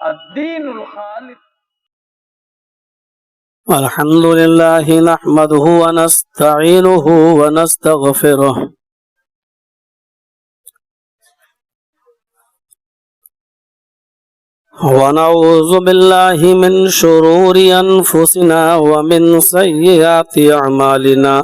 الدین الخالص. الحمد لله نحمده ونستعينه ونستغفره ونعوذ بالله من شرور أنفسنا ومن سيئات أعمالنا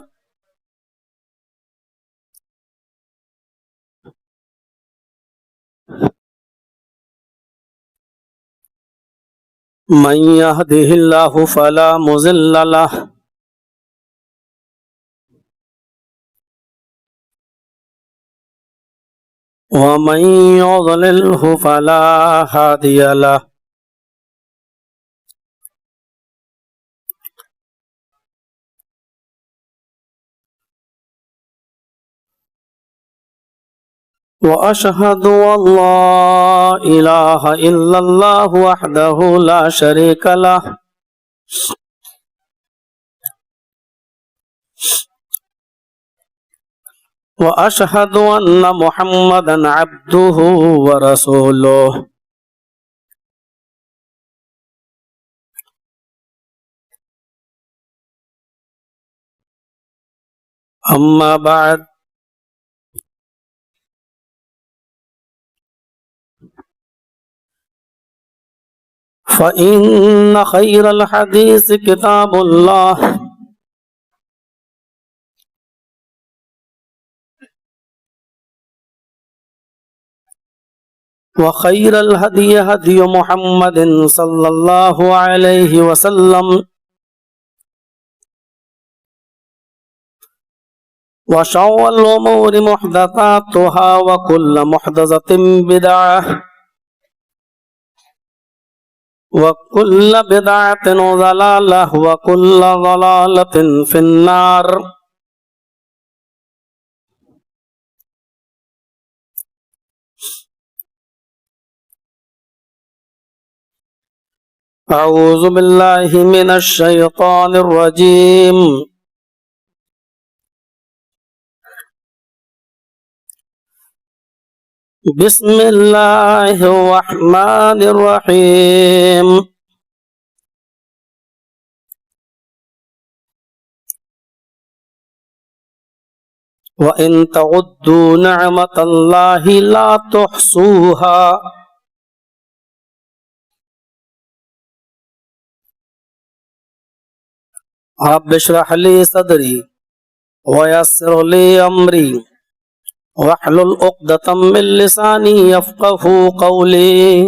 من يهده الله فلا مضل له ومن يضلله فلا هادي له وأشهد أن لا إله إلا الله وحده لا شريك له وأشهد أن محمدا عبده ورسوله أما بعد فإن خير الحديث كتاب الله وخير الهدي هدي محمد صلى الله عليه وسلم وشر الأمور محدثاتها وكل محدثة بدعة وكل بدعة ضلالة وكل ضلالة في النار. أعوذ بالله من الشيطان الرجيم. بسم الله الرحمن الرحيم. وإن تعدوا نعمة الله لا تحصوها رب اشرح لي صدري ويسر لي أمري واحلل عقدة من لساني يفقهوا قولي.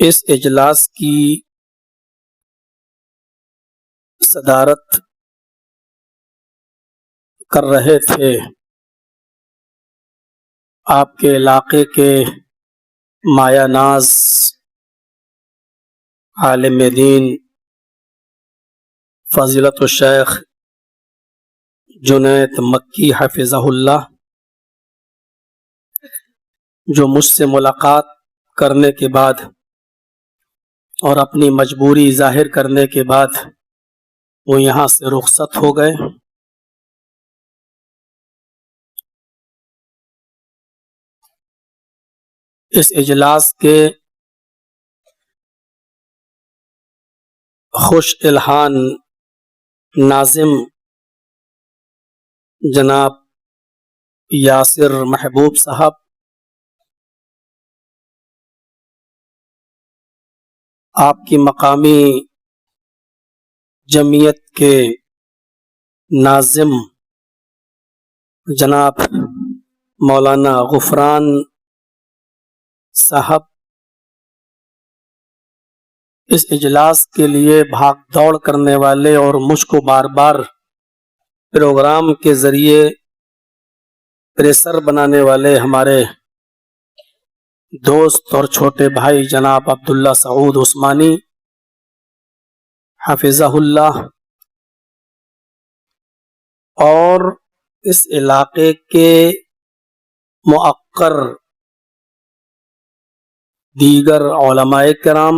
اس اجلاس کی صدارت کر رہے تھے آپ کے علاقے کے مایہ ناز عالم دین فضیلت الشیخ جنید مکی حفظہ اللہ، جو مجھ سے ملاقات کرنے کے بعد اور اپنی مجبوری ظاہر کرنے کے بعد وہ یہاں سے رخصت ہو گئے. اس اجلاس کے خوش الحان ناظم جناب یاسر محبوب صاحب، آپ کی مقامی جمعیت کے ناظم جناب مولانا غفران صاحب، اس اجلاس کے لیے بھاگ دوڑ کرنے والے اور مجھ کو بار بار پروگرام کے ذریعے پریسر بنانے والے ہمارے دوست اور چھوٹے بھائی جناب عبداللہ سعود عثمانی حفظہ اللہ، اور اس علاقے کے مؤقر دیگر علماء کرام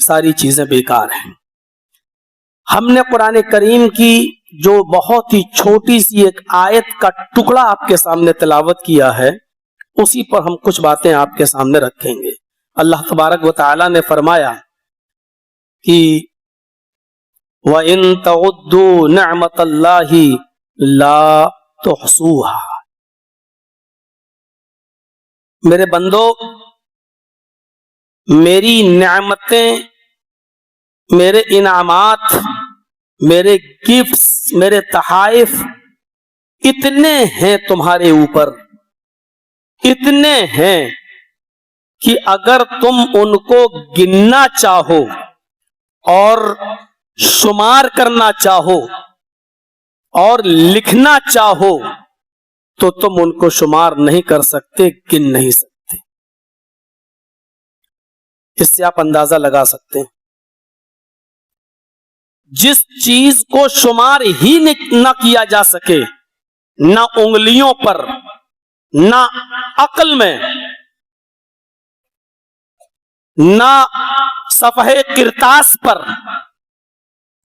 ساری چیزیں بیکار ہیں۔ ہم نے قرآن کریم کی جو بہت ہی چھوٹی سی ایک آیت کا ٹکڑا آپ کے سامنے تلاوت کیا ہے، اسی پر ہم کچھ باتیں آپ کے سامنے رکھیں گے۔ اللہ تبارک و تعالی نے فرمایا کہ وَإِن تَعُدُّوا نِعْمَةَ اللَّهِ لَا تُحْصُوهَا۔ میرے بندو، میری نعمتیں، میرے انعامات، میرے گفٹس، میرے تحائف اتنے ہیں تمہارے اوپر، اتنے ہیں کہ اگر تم ان کو گننا چاہو اور شمار کرنا چاہو اور لکھنا چاہو تو تم ان کو شمار نہیں کر سکتے، گن نہیں سکتے۔ اس سے آپ اندازہ لگا سکتے ہیں، جس چیز کو شمار ہی نہ کیا جا سکے، نہ انگلیوں پر، نہ عقل میں، نہ صفحے کرتاس پر،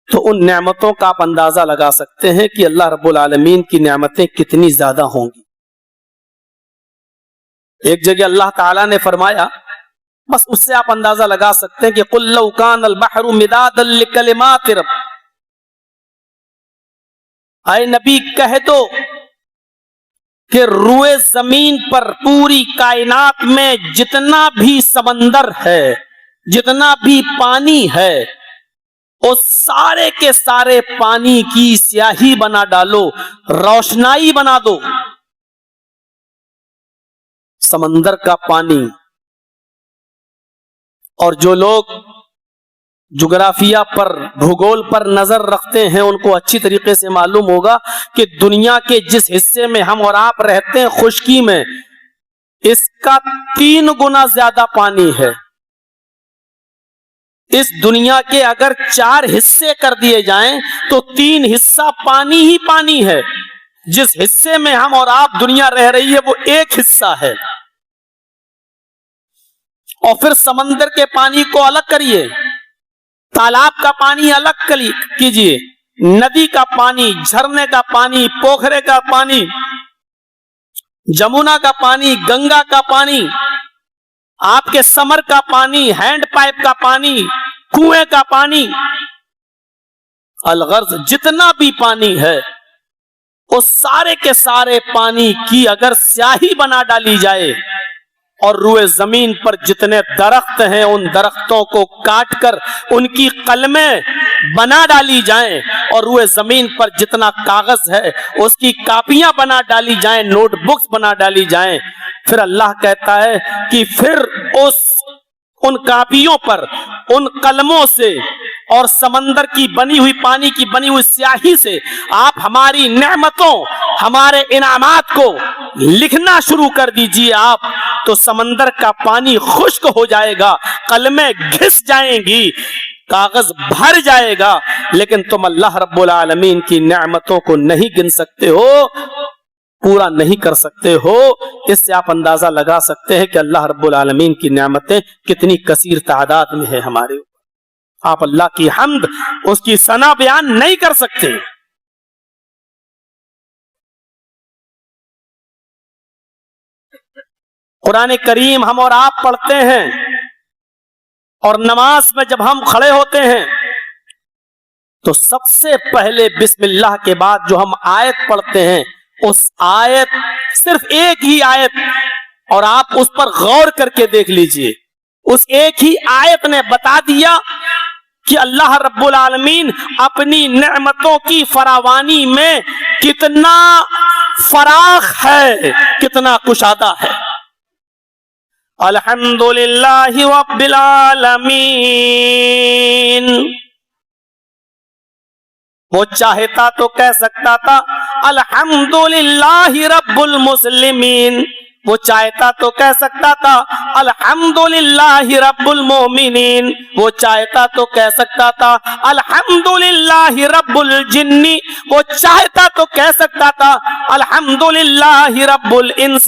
تو ان نعمتوں کا آپ اندازہ لگا سکتے ہیں کہ اللہ رب العالمین کی نعمتیں کتنی زیادہ ہوں گی۔ ایک جگہ اللہ تعالیٰ نے فرمایا، بس اس سے آپ اندازہ لگا سکتے ہیں کہ قُلْ لَوْ كَانَ الْبَحْرُ مِدَادًا لِكَلِمَاتِ رَبِّ، اے نبی کہہ دو کہ روئے زمین پر پوری کائنات میں جتنا بھی سمندر ہے، جتنا بھی پانی ہے، اس سارے کے سارے پانی کی سیاہی بنا ڈالو، روشنائی بنا دو۔ سمندر کا پانی، اور جو لوگ جغرافیہ پر، بھوگول پر نظر رکھتے ہیں، ان کو اچھی طریقے سے معلوم ہوگا کہ دنیا کے جس حصے میں ہم اور آپ رہتے ہیں، خشکی میں، اس کا 3 گنا زیادہ پانی ہے۔ اس دنیا کے اگر 4 حصے کر دیے جائیں تو 3 حصہ پانی ہی پانی ہے۔ جس حصے میں ہم اور آپ دنیا رہ رہی ہے وہ 1 حصہ ہے۔ اور پھر سمندر کے پانی کو الگ کریے، تالاب کا پانی الگ کیجئے، ندی کا پانی، جھرنے کا پانی، پوکھرے کا پانی، جمنا کا پانی، گنگا کا پانی، آپ کے سمر کا پانی، ہینڈ پائپ کا پانی، کنویں کا پانی، الغرض جتنا بھی پانی ہے، اس سارے کے سارے پانی کی اگر سیاہی بنا ڈالی جائے اور روئے زمین پر جتنے درخت ہیں ان درختوں کو کاٹ کر ان کی قلمیں بنا ڈالی جائیں، اور روئے زمین پر جتنا کاغذ ہے اس کی کاپیاں بنا ڈالی جائیں، نوٹ بکس بنا ڈالی جائیں، پھر اللہ کہتا ہے کہ پھر ان کاپیوں پر، ان قلموں سے اور سمندر کی بنی ہوئی، پانی کی بنی ہوئی سیاہی سے آپ ہماری نعمتوں، ہمارے انعامات کو لکھنا شروع کر دیجئے آپ، تو سمندر کا پانی خشک ہو جائے گا، قلمیں گھس جائیں گی، کاغذ بھر جائے گا، لیکن تم اللہ رب العالمین کی نعمتوں کو نہیں گن سکتے ہو، پورا نہیں کر سکتے ہو۔ اس سے آپ اندازہ لگا سکتے ہیں کہ اللہ رب العالمین کی نعمتیں کتنی کثیر تعداد میں ہے ہمارے اوپر۔ آپ اللہ کی حمد، اس کی ثنا بیان نہیں کر سکتے۔ قرآن کریم ہم اور آپ پڑھتے ہیں، اور نماز میں جب ہم کھڑے ہوتے ہیں تو سب سے پہلے بسم اللہ کے بعد جو ہم آیت پڑھتے ہیں، اس آیت، صرف ایک ہی آیت، اور آپ اس پر غور کر کے دیکھ لیجئے، اس ایک ہی آیت نے بتا دیا کہ اللہ رب العالمین اپنی نعمتوں کی فراوانی میں کتنا فراخ ہے، کتنا کشادہ ہے۔ الحمدللہ رب العالمین۔ وہ چاہتا تو کہہ سکتا تھا الحمدللہ رب المسلمین، وہ چاہتا تو کہہ سکتا تھا الحمدللہ رب المومنین، وہ چاہتا تو کہہ سکتا تھا الحمدللہ رب الجن، وہ چاہتا تو کہہ سکتا تھا الحمدللہ رب الانس،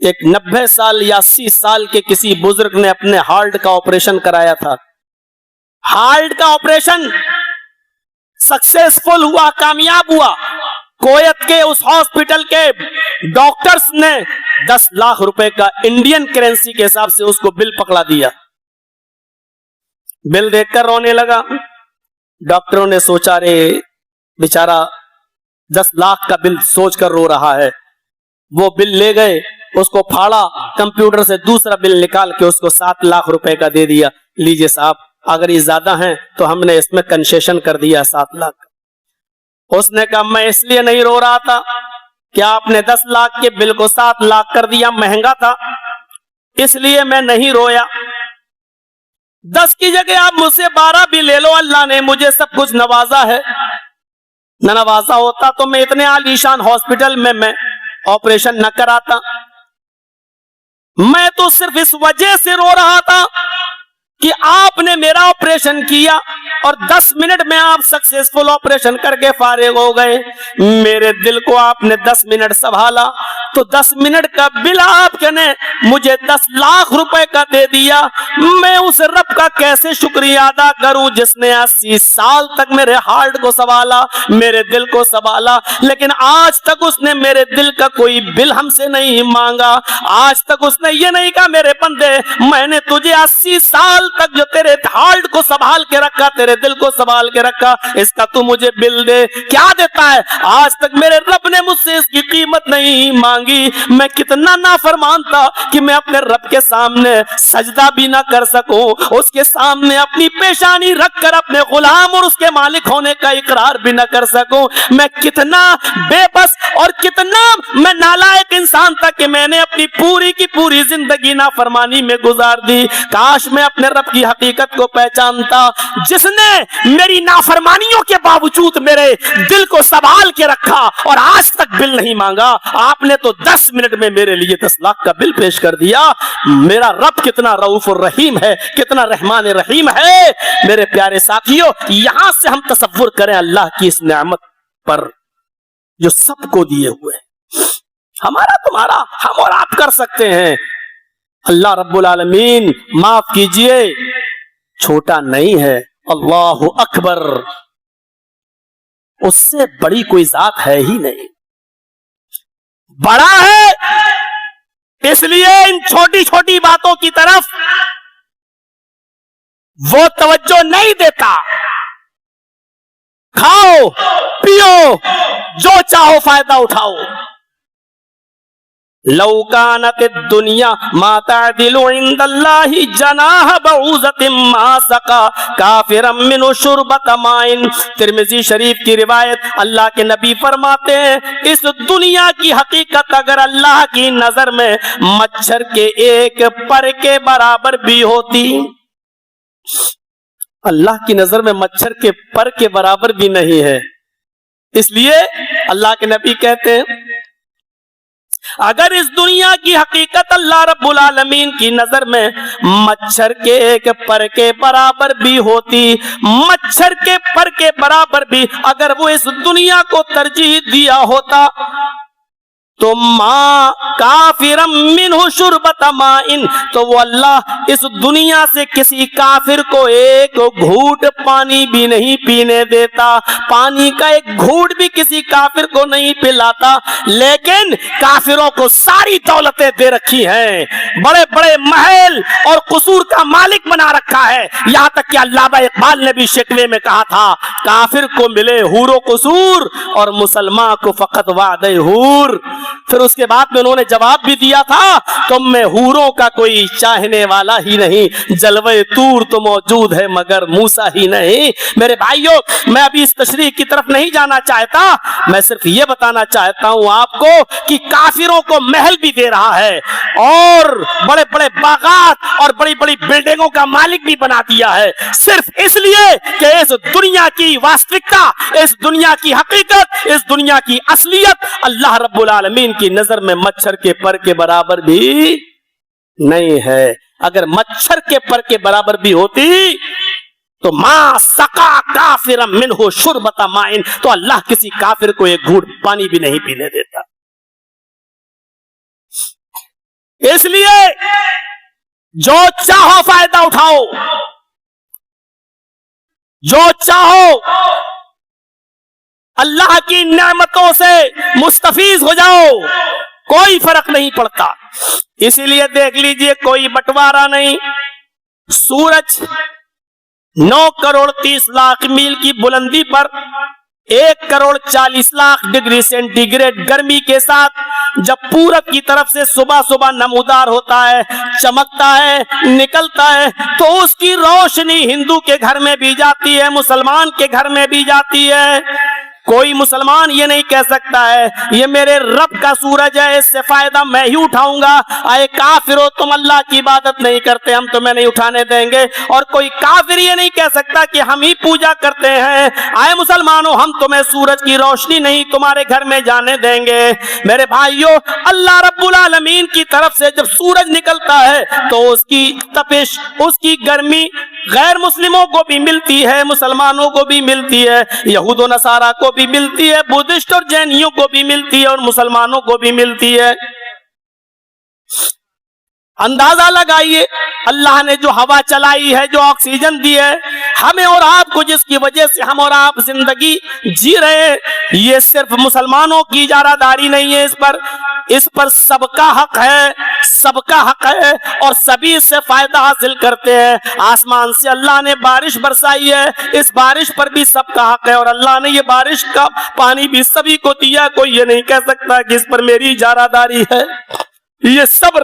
ایک 90 سال یا 80 سال کے کسی بزرگ نے اپنے ہارٹ کا آپریشن کرایا تھا. ہارٹ کا آپریشن سکسیسفل ہوا, کامیاب ہوا. کویت کے اس ہاسپٹل کے ڈاکٹرز نے 10 لاکھ روپے کا انڈین کرنسی کے حساب سے اس کو بل پکڑا دیا. بل دیکھ کر رونے لگا. ڈاکٹروں نے سوچا رے بیچارہ 10 لاکھ کا بل سوچ کر رو رہا ہے. وہ بل لے گئے, اس کو پھاڑا, کمپیوٹر سے دوسرا بل نکال کے اس کو 7 لاکھ روپے کا دے دیا. لیجئے صاحب, اگر یہ زیادہ ہیں تو ہم نے اس میں کنسیشن کر دیا 7 لاکھ. اس نے کہا میں اس لیے نہیں رو رہا تھا کہ آپ نے 10 لاکھ کے بل کو 7 لاکھ کر دیا, مہنگا تھا, اس لیے میں نہیں رویا. 10 کی جگہ آپ مجھ سے 12 بھی لے لو, اللہ نے مجھے سب کچھ نوازا ہے. نہ نوازا ہوتا تو میں اتنے عالیشان ہاسپٹل میں آپریشن نہ کراتا. میں تو صرف اس وجہ سے رو رہا تھا کہ آپ نے میرا آپریشن کیا اور 10 منٹ میں آپ سکسیسفل آپریشن کر کے فارغ ہو گئے. میرے دل کو آپ نے 10 منٹ سنبھالا تو 10 منٹ کا بل آپ نے مجھے 10 لاکھ روپے کا دے دیا. میں اس رب کا کیسے شکریہ ادا کروں جس نے 80 سال تک میرے ہارٹ کو سنبھالا, میرے دل کو سنبھالا, لیکن آج تک اس نے میرے دل کا کوئی بل ہم سے نہیں مانگا. آج تک اس نے یہ نہیں کہا میرے بندے میں نے تجھے 80 سال تک جو تیرے ہارٹ کو سنبھال کے رکھا, تیرے دل کو سنبھال کے رکھا, اس کا تو مجھے بل دے. کیا دیتا ہے؟ آج تک میرے رب نے مجھ سے اس کی قیمت نہیں مانگی. میں کتنا نافرمان تھا کہ میں اپنے رب کے سامنے سجدہ بھی نہ کر سکوں, اس کے سامنے اپنی پیشانی رکھ کر اپنے غلام اور اس کے مالک ہونے کا اقرار بھی نہ کر سکوں. میں کتنا بے بس اور کتنا میں نالائق انسان تھا کہ میں نے اپنی پوری کی پوری زندگی نافرمانی میں گزار دی. کاش میں اپنے رب کی حقیقت کو پہچانتا جس نے میری نافرمانیوں کے باوجود میرے دل کو سنبھال کے رکھا اور آج تک بل نہیں مانگا. آپ نے تو 10 منٹ میں میرے لیے 10 لاکھ کا بل پیش کر دیا. میرا رب کتنا رؤوف الرحیم ہے, کتنا رحمان رحیم ہے. میرے پیارے ساتھیوں, یہاں سے ہم تصور کریں اللہ کی اس نعمت پر جو سب کو دیے ہوئے, ہمارا تمہارا ہم اور آپ کر سکتے ہیں. اللہ رب العالمین معاف کیجئے چھوٹا نہیں ہے. اللہ اکبر, اس سے بڑی کوئی ذات ہے ہی نہیں. بڑا ہے, اس لیے ان چھوٹی چھوٹی باتوں کی طرف وہ توجہ نہیں دیتا. کھاؤ پیو جو چاہو فائدہ اٹھاؤ. لو كانت الدنيا ما تعدل عند الله جناح بعوضة ما سقى كافرا منه شربة ماء. ترمذی شریف کی روایت, اللہ کے نبی فرماتے ہیں اس دنیا کی حقیقت اگر اللہ کی نظر میں مچھر کے ایک پر کے برابر بھی ہوتی, اللہ کی نظر میں مچھر کے پر کے برابر بھی نہیں ہے. اس لیے اللہ کے نبی کہتے ہیں اگر اس دنیا کی حقیقت اللہ رب العالمین کی نظر میں مچھر کے ایک پر کے برابر بھی ہوتی, مچھر کے پر کے برابر بھی اگر وہ اس دنیا کو ترجیح دیا ہوتا تو ماں کافرم منہ شربت مائن, تو وہ اللہ اس دنیا سے کسی کافر کو ایک گھوٹ پانی بھی نہیں پینے دیتا, پانی کا ایک گھوٹ بھی کسی کافر کو نہیں پلاتا. لیکن کافروں کو ساری دولتیں دے رکھی ہیں, بڑے بڑے محل اور قصور کا مالک بنا رکھا ہے. یہاں تک کہ علامہ اقبال نے بھی شکوے میں کہا تھا کافر کو ملے حور و قصور اور مسلمان کو فقط وعدہ حور. پھر اس کے بعد میں انہوں نے جواب بھی دیا تھا تم میں حوروں کا کوئی چاہنے والا ہی نہیں, جلوہ طور تو موجود ہے مگر موسیٰ ہی نہیں. میرے بھائیوں, میں ابھی اس تشریح کی طرف نہیں جانا چاہتا, میں صرف یہ بتانا چاہتا ہوں آپ کو کہ کافروں کو محل بھی دے رہا ہے اور بڑے بڑے باغات اور بڑی بڑی بلڈنگوں کا مالک بھی بنا دیا ہے, صرف اس لیے کہ اس دنیا کی واستوکتا, اس دنیا کی حقیقت, اس دنیا کی اصلیت اللہ رب العالمین کی نظر میں مچھر کے پر کے برابر بھی نہیں ہے. اگر مچھر کے پر کے برابر بھی ہوتی تو ما سقا کافرا منہ شربۃ ماء, تو اللہ کسی کافر کو ایک گھونٹ پانی بھی نہیں پینے دیتا. اس لیے جو چاہو فائدہ اٹھاؤ، جو چاہو اللہ کی نعمتوں سے مستفیض ہو جاؤ، کوئی فرق نہیں پڑتا۔ اسی لیے دیکھ لیجئے کوئی بٹوارا نہیں، سورج 9,30,00,000 میل کی بلندی پر 1,40,00,000 ڈگری سینٹی گریڈ گرمی کے ساتھ جب پورب کی طرف سے صبح صبح نمودار ہوتا ہے، چمکتا ہے، نکلتا ہے، تو اس کی روشنی ہندو کے گھر میں بھی جاتی ہے، مسلمان کے گھر میں بھی جاتی ہے۔ کوئی مسلمان یہ نہیں کہہ سکتا ہے یہ میرے رب کا سورج ہے، اس سے فائدہ میں ہی اٹھاؤں گا۔ اے کافرو، تم اللہ کی عبادت نہیں کرتے، ہم تمہیں نہیں اٹھانے دیں گے۔ اور کوئی کافر یہ نہیں کہہ سکتا کہ ہم ہی پوجا کرتے ہیں، اے مسلمانوں ہم تمہیں سورج کی روشنی نہیں تمہارے گھر میں جانے دیں گے۔ میرے بھائیوں، اللہ رب العالمین کی طرف سے جب سورج نکلتا ہے تو اس کی تپش، اس کی گرمی غیر مسلموں کو بھی ملتی ہے، مسلمانوں کو بھی ملتی ہے، یہود و نصارہ کو بھی ملتی ہے، بدھسٹ اور جینیوں کو بھی ملتی ہے، اور مسلمانوں کو بھی ملتی ہے۔ اندازہ لگائیے اللہ نے جو ہوا چلائی ہے، جو آکسیجن دی ہے ہمیں اور آپ کو، جس کی وجہ سے ہم اور آپ زندگی جی رہے ہیں، یہ صرف مسلمانوں کی اجارہ داری نہیں ہے، اس پر سب کا حق ہے، سب کا حق ہے، اور سبھی اس سے فائدہ حاصل کرتے ہیں۔ آسمان سے اللہ نے بارش برسائی ہے، اس بارش پر بھی سب کا حق ہے، اور اللہ نے یہ بارش کا پانی بھی سبھی کو دیا۔ کوئی یہ نہیں کہہ سکتا کہ اس پر میری اجارہ داری ہے، یہ سب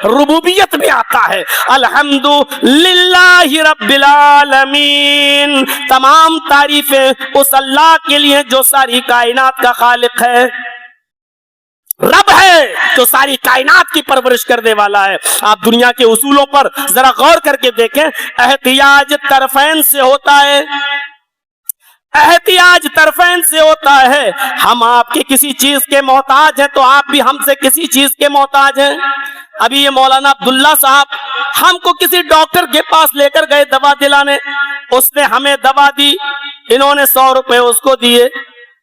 ربوبیت میں آتا ہے۔ الحمدللہ رب العالمین، تمام تعریفیں اس اللہ کے لیے جو ساری کائنات کا خالق ہے، رب ہے جو ساری کائنات کی پرورش کرنے والا ہے۔ آپ دنیا کے اصولوں پر ذرا غور کر کے دیکھیں، احتیاج طرفین سے ہوتا ہے، احتیاج طرفین سے ہوتا ہے۔ ہم آپ کے کسی چیز کے محتاج ہیں تو آپ بھی ہم سے کسی چیز کے محتاج ہیں۔ ابھی یہ مولانا عبداللہ صاحب ہم کو کسی ڈاکٹر کے پاس لے کر گئے دوا دلانے، اس نے ہمیں دوا دی، انہوں نے 100 روپے اس کو دیے۔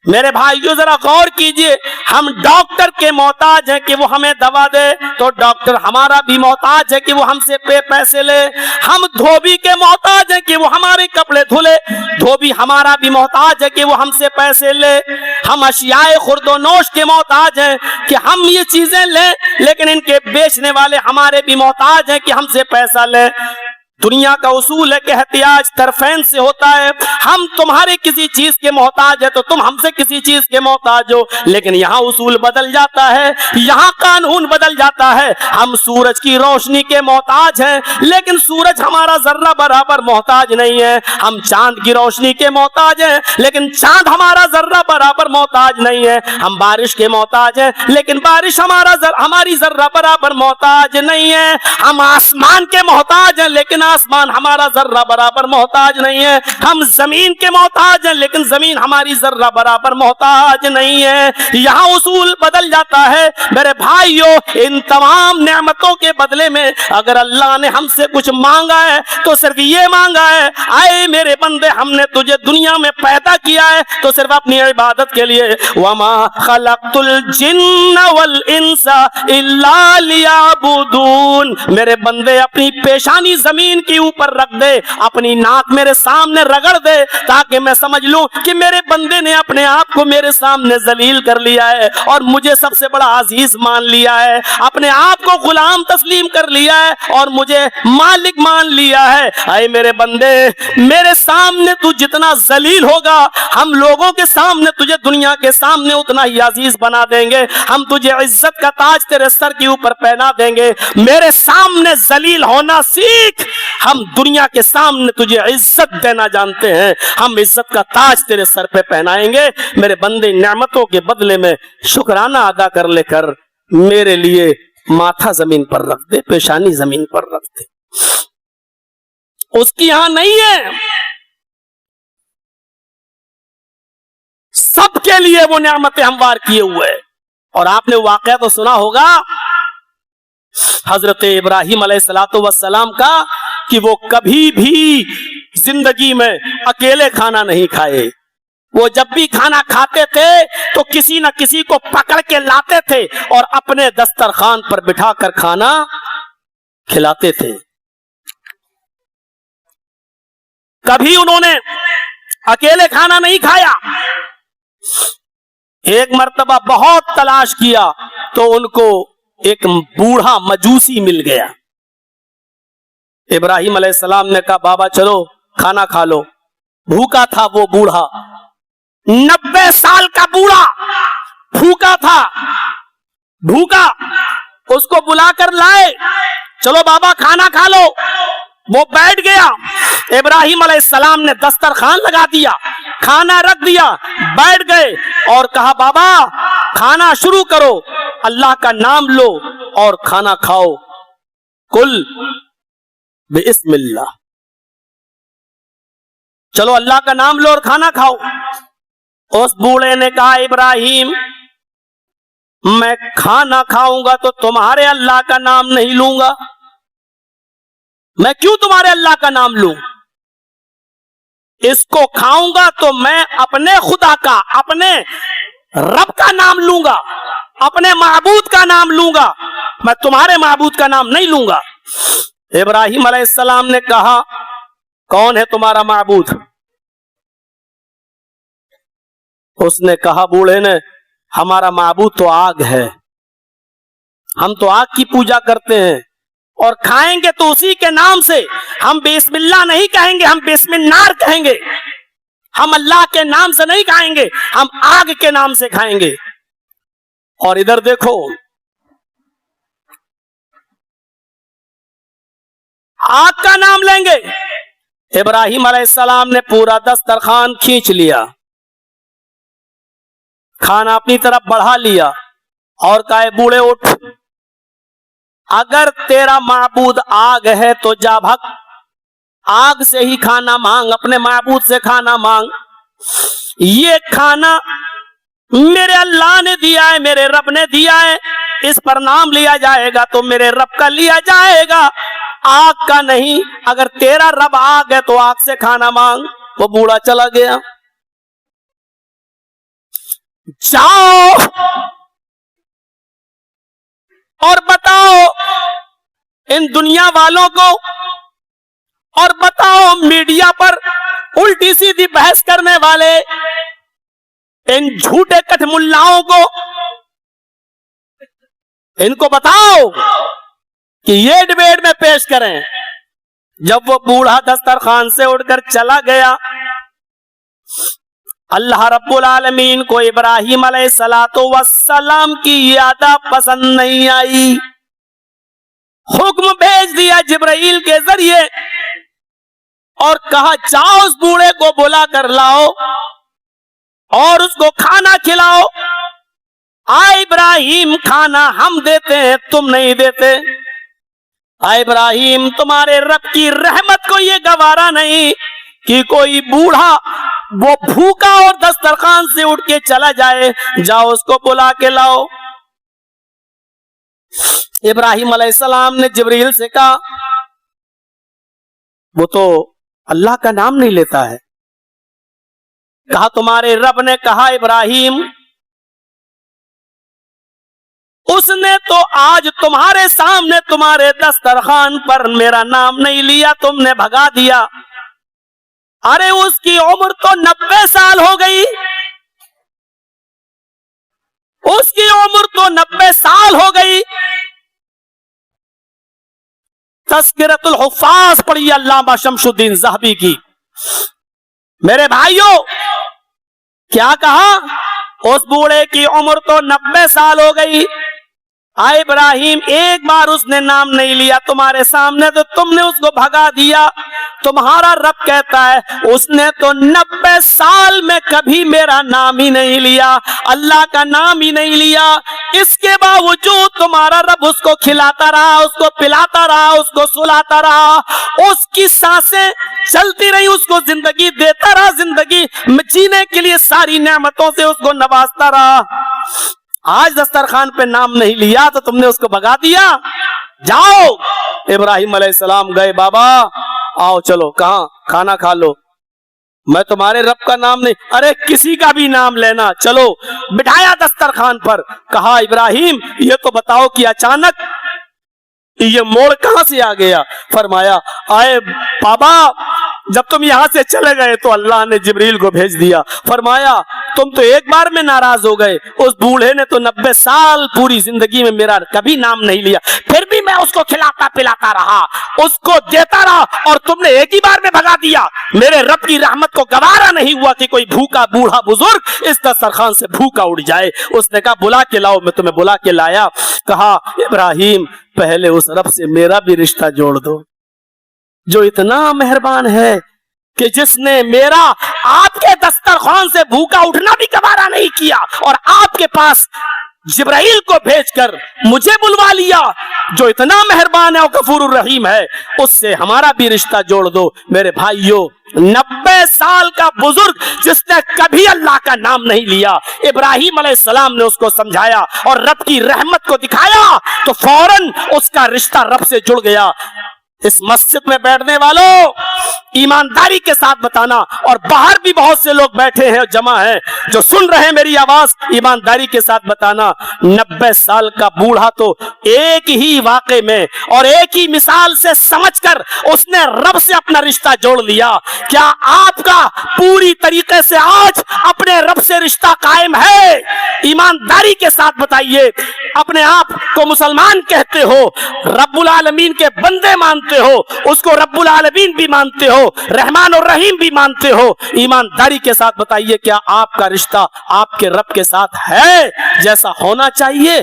میرے بھائیو ذرا غور کیجئے، ہم ڈاکٹر کے محتاج ہیں کہ وہ ہمیں دوا دے، تو ڈاکٹر ہمارا بھی محتاج ہے کہ وہ ہم سے پیسے لے۔ ہم دھوبی کے محتاج ہیں کہ وہ ہمارے کپڑے دھلے، دھوبی ہمارا بھی محتاج ہے کہ وہ ہم سے پیسے لے۔ ہم اشیاء خرد و نوش کے محتاج ہیں کہ ہم یہ چیزیں لیں، لیکن ان کے بیچنے والے ہمارے بھی محتاج ہیں کہ ہم سے پیسہ لیں۔ دنیا کا اصول ہے کہ احتیاج طرفین سے ہوتا ہے، ہم تمہارے کسی چیز کے محتاج ہے تو تم ہم سے کسی چیز کے محتاج ہو، لیکن یہاں اصول بدل جاتا ہے، یہاں قانون بدل جاتا ہے۔ ہم سورج کی روشنی کے محتاج ہیں، لیکن سورج ہمارا ذرہ برابر محتاج نہیں ہے۔ ہم چاند کی روشنی کے محتاج ہیں، لیکن چاند ہمارا ذرہ برابر محتاج نہیں ہے۔ ہم بارش کے محتاج ہیں، لیکن بارش ہماری ذرہ برابر محتاج نہیں ہے۔ ہم آسمان کے محتاج ہیں، لیکن آسمان ہمارا ذرہ برابر محتاج نہیں ہے۔ ہم زمین کے محتاج ہیں، لیکن زمین ہماری ذرہ برابر محتاج نہیں ہے۔ یہاں اصول بدل جاتا ہے۔ میرے بھائیو، ان تمام نعمتوں کے بدلے میں اگر اللہ نے ہم سے کچھ مانگا ہے تو صرف یہ مانگا ہے، اے میرے بندے ہم نے تجھے دنیا میں پیدا کیا ہے تو صرف اپنی عبادت کے لیے، وما خلقت الجن والانس الا لیعبدون۔ میرے بندے اپنی پیشانی زمین کے اوپر رکھ دے، اپنی ناک میرے سامنے رگڑ دے، تاکہ میں سمجھ لوں کہ میرے بندے نے اپنے آپ کو میرے سامنے ذلیل کر لیا ہے اور مجھے سب سے بڑا عزیز مان لیا ہے، اپنے آپ کو غلام تسلیم کر لیا ہے اور مجھے مالک مان لیا ہے۔ اے میرے بندے، میرے سامنے تو جتنا ذلیل ہوگا، ہم لوگوں کے سامنے تجھے دنیا کے سامنے اتنا ہی عزیز بنا دیں گے۔ ہم تجھے عزت کا تاج تیرے سر کے اوپر پہنا دیں گے۔ میرے سامنے ذلیل ہونا سیکھ، ہم دنیا کے سامنے تجھے عزت دینا جانتے ہیں، ہم عزت کا تاج تیرے سر پہ پہنائیں گے۔ میرے بندے نعمتوں کے بدلے میں شکرانہ ادا کر لے کر میرے لیے ماتھا زمین پر رکھ دے، پیشانی زمین پر رکھ دے۔ اس کی یہاں نہیں ہے، سب کے لیے وہ نعمتیں ہموار کیے ہوئے۔ اور آپ نے واقعہ تو سنا ہوگا حضرت ابراہیم علیہ السلام کا، کہ وہ کبھی بھی زندگی میں اکیلے کھانا نہیں کھائے، وہ جب بھی کھانا کھاتے تھے تو کسی نہ کسی کو پکڑ کے لاتے تھے اور اپنے دسترخوان پر بٹھا کر کھانا کھلاتے تھے. کبھی انہوں نے اکیلے کھانا نہیں کھایا. ایک مرتبہ بہت تلاش کیا تو ان کو ایک بوڑھا مجوسی مل گیا. ابراہیم علیہ السلام نے کہا بابا چلو کھانا کھا لو. بھوکا تھا وہ بوڑھا, 90 سال کا بوڑھا بھوکا تھا, بھوکا. اس کو بلا کر لائے, چلو بابا کھانا کھا لو. وہ بیٹھ گیا. ابراہیم علیہ السلام نے دسترخوان لگا دیا, کھانا رکھ دیا, بیٹھ گئے اور کہا بابا کھانا شروع کرو, اللہ کا نام لو اور کھانا کھاؤ. کل بسم اللہ, چلو اللہ کا نام لو اور کھانا کھاؤ. اس بوڑھے نے کہا ابراہیم میں کھانا کھاؤں گا تو تمہارے اللہ کا نام نہیں لوں گا. میں کیوں تمہارے اللہ کا نام لوں؟ اس کو کھاؤں گا تو میں اپنے خدا کا, اپنے رب کا نام لوں گا, اپنے معبود کا نام لوں گا, میں تمہارے معبود کا نام نہیں لوں گا. ابراہیم علیہ السلام نے کہا کون ہے تمہارا معبود؟ اس نے کہا بوڑھے نے ہمارا معبود تو آگ ہے, ہم تو آگ کی پوجا کرتے ہیں اور کھائیں گے تو اسی کے نام سے. ہم بسم اللہ نہیں کہیں گے, ہم بسم النار کہیں گے. ہم اللہ کے نام سے نہیں کھائیں گے, ہم آگ کے نام سے کھائیں گے. اور ادھر دیکھو آگ کا نام لیں گے. ابراہیم علیہ السلام نے پورا دسترخوان کھینچ لیا, کھانا اپنی طرف بڑھا لیا اور کہے بوڑھے اٹھ, اگر تیرا معبود آگ ہے تو جا بھگ, آگ سے ہی کھانا مانگ, اپنے معبود سے کھانا مانگ. یہ کھانا میرے اللہ نے دیا ہے, میرے رب نے دیا ہے, اس پر نام لیا جائے گا تو میرے رب کا لیا جائے گا, آگ کا نہیں. اگر تیرا رب آگ ہے تو آگ سے کھانا مانگ. وہ بوڑھا چلا گیا. جاؤ اور بتاؤ ان دنیا والوں کو, اور بتاؤ میڈیا پر الٹی سیدھی بحث کرنے والے ان جھوٹے کٹ ملاؤں کو, ان کو بتاؤ کہ یہ ڈبیٹ میں پیش کریں. جب وہ بوڑھا دسترخوان سے اٹھ کر چلا گیا, اللہ رب العالمین کو ابراہیم علیہ السلام کی یادہ پسند نہیں آئی. حکم بھیج دیا جبرائیل کے ذریعے اور کہا جاؤ اس بوڑھے کو بلا کر لاؤ اور اس کو کھانا کھلاؤ. آئے ابراہیم کھانا ہم دیتے ہیں تم نہیں دیتے. آئے ابراہیم تمہارے رب کی رحمت کو یہ گوارا نہیں کہ کوئی بوڑھا وہ بھوکا اور دسترخوان سے اٹھ کے چلا جائے, جاؤ اس کو بلا کے لاؤ. ابراہیم علیہ السلام نے جبریل سے کہا وہ تو اللہ کا نام نہیں لیتا ہے. کہا تمہارے رب نے کہا ابراہیم اس نے تو آج تمہارے سامنے تمہارے دسترخوان پر میرا نام نہیں لیا, تم نے بھگا دیا. ارے اس کی عمر تو 90 سال ہو گئی, اس کی عمر تو 90 سال ہو گئی. تذکرۃ الحفاظ پڑھی علامہ شمس الدین ذہبی کی. میرے بھائیوں کیا کہا, اس بوڑھے کی عمر تو 90 سال ہو گئی. آئے ابراہیم ایک بار اس نے نام نہیں لیا تمہارے سامنے تو تم نے اس کو بھگا دیا. تمہارا رب کہتا ہے اس نے تو 90 سال میں کبھی میرا نام ہی نہیں لیا, اللہ کا نام ہی نہیں لیا. اس کے باوجود تمہارا رب اس کو کھلاتا رہا, اس کو پلاتا رہا, اس کو سلاتا رہا, اس کی سانسیں چلتی رہی, اس کو زندگی دیتا رہا, زندگی جینے کے لیے ساری نعمتوں سے اس کو نوازتا رہا. آج دسترخوان پہ نام نہیں لیا تو تم نے اس کو بھگا دیا. جاؤ. ابراہیم علیہ السلام گئے, بابا آؤ چلو, کہاں کھانا کھا لو. میں تمہارے رب کا نام نہیں، ارے کسی کا بھی نام لینا، چلو بٹھایا دسترخوان پر، کہا ابراہیم یہ تو بتاؤ کہ اچانک یہ موڑ کہاں سے آ گیا؟ فرمایا آئے بابا جب تم یہاں سے چلے گئے تو اللہ نے جبریل کو بھیج دیا، فرمایا تم تو ایک بار میں ناراض ہو گئے، اس بوڑھے نے تو 90 سال پوری زندگی میں میرا کبھی نام نہیں لیا، پھر بھی میں اس کو کھلاتا پلاتا رہا، اس کو دیتا رہا، اور تم نے ایک ہی بار میں بھگا دیا۔ میرے رب کی رحمت کو گوارا نہیں ہوا کہ کوئی بھوکا بوڑھا بزرگ اس دسترخوان سے بھوکا اٹھ جائے۔ اس نے کہا بلا کے لاؤ، میں تمہیں بلا کے لایا۔ کہا ابراہیم پہلے اس رب سے میرا بھی رشتہ جوڑ دو جو اتنا مہربان ہے کہ جس نے میرا آپ کے دسترخوان سے بھوکا اٹھنا بھی گوارا نہیں کیا اور آپ کے پاس جبرائیل کو بھیج کر مجھے بلوا لیا، جو اتنا مہربان ہے اور غفور الرحیم ہے، اس سے ہمارا بھی رشتہ جوڑ دو۔ میرے بھائیوں 90 سال کا بزرگ جس نے کبھی اللہ کا نام نہیں لیا، ابراہیم علیہ السلام نے اس کو سمجھایا اور رب کی رحمت کو دکھایا تو فوراً اس کا رشتہ رب سے جڑ گیا۔ اس مسجد میں بیٹھنے والوں ایمانداری کے ساتھ بتانا، اور باہر بھی بہت سے لوگ بیٹھے ہیں جمع ہیں جو سن رہے ہیں میری آواز، ایمانداری کے ساتھ بتانا 90 سال کا بوڑھا تو ایک ہی واقعے میں اور ایک ہی مثال سے سمجھ کر اس نے رب سے اپنا رشتہ جوڑ لیا۔ کیا آپ کا پوری طریقے سے آج اپنے رب سے رشتہ قائم ہے؟ ایمانداری کے ساتھ بتائیے۔ اپنے آپ کو مسلمان کہتے ہو، رب العالمین کے بندے مانتے ہو، اس کو رب العالمین بھی مانتے ہو، رحمان اور رحیم بھی مانتے ہو، ایمانداری کے ساتھ بتائیے کیا آپ کا رشتہ آپ کے رب کے ساتھ ہے جیسا ہونا چاہیے؟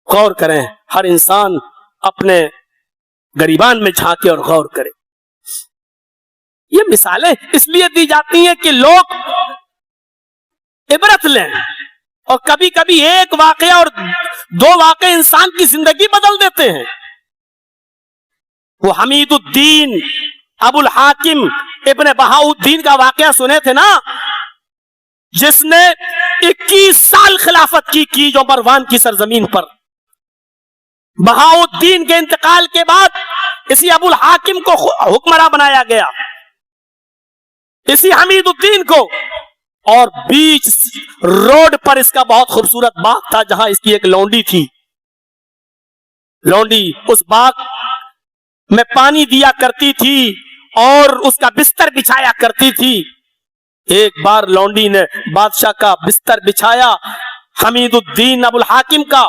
غور کریں، ہر انسان اپنے گریبان میں جھانکے اور غور کرے۔ یہ مثالیں اس لیے دی جاتی ہیں کہ لوگ عبرت لیں، اور کبھی کبھی ایک واقعہ اور 2 واقعے انسان کی زندگی بدل دیتے ہیں۔ وہ حمید الدین ابو الحاکم ابن بہاؤالدین کا واقعہ سنے تھے نا، جس نے 21 سال خلافت کی جو مروان کی سرزمین پر۔ بہاؤالدین کے انتقال کے بعد اسی ابو الحاکم کو حکمراں بنایا گیا، اسی حمید الدین کو، اور بیچ روڈ پر اس کا بہت خوبصورت باغ تھا جہاں اس کی ایک لونڈی تھی۔ لونڈی اس باغ میں پانی دیا کرتی تھی اور اس کا بستر بچھایا کرتی تھی۔ ایک بار لونڈی نے بادشاہ کا بستر بچھایا، حمید الدین ابو الحاکم کا،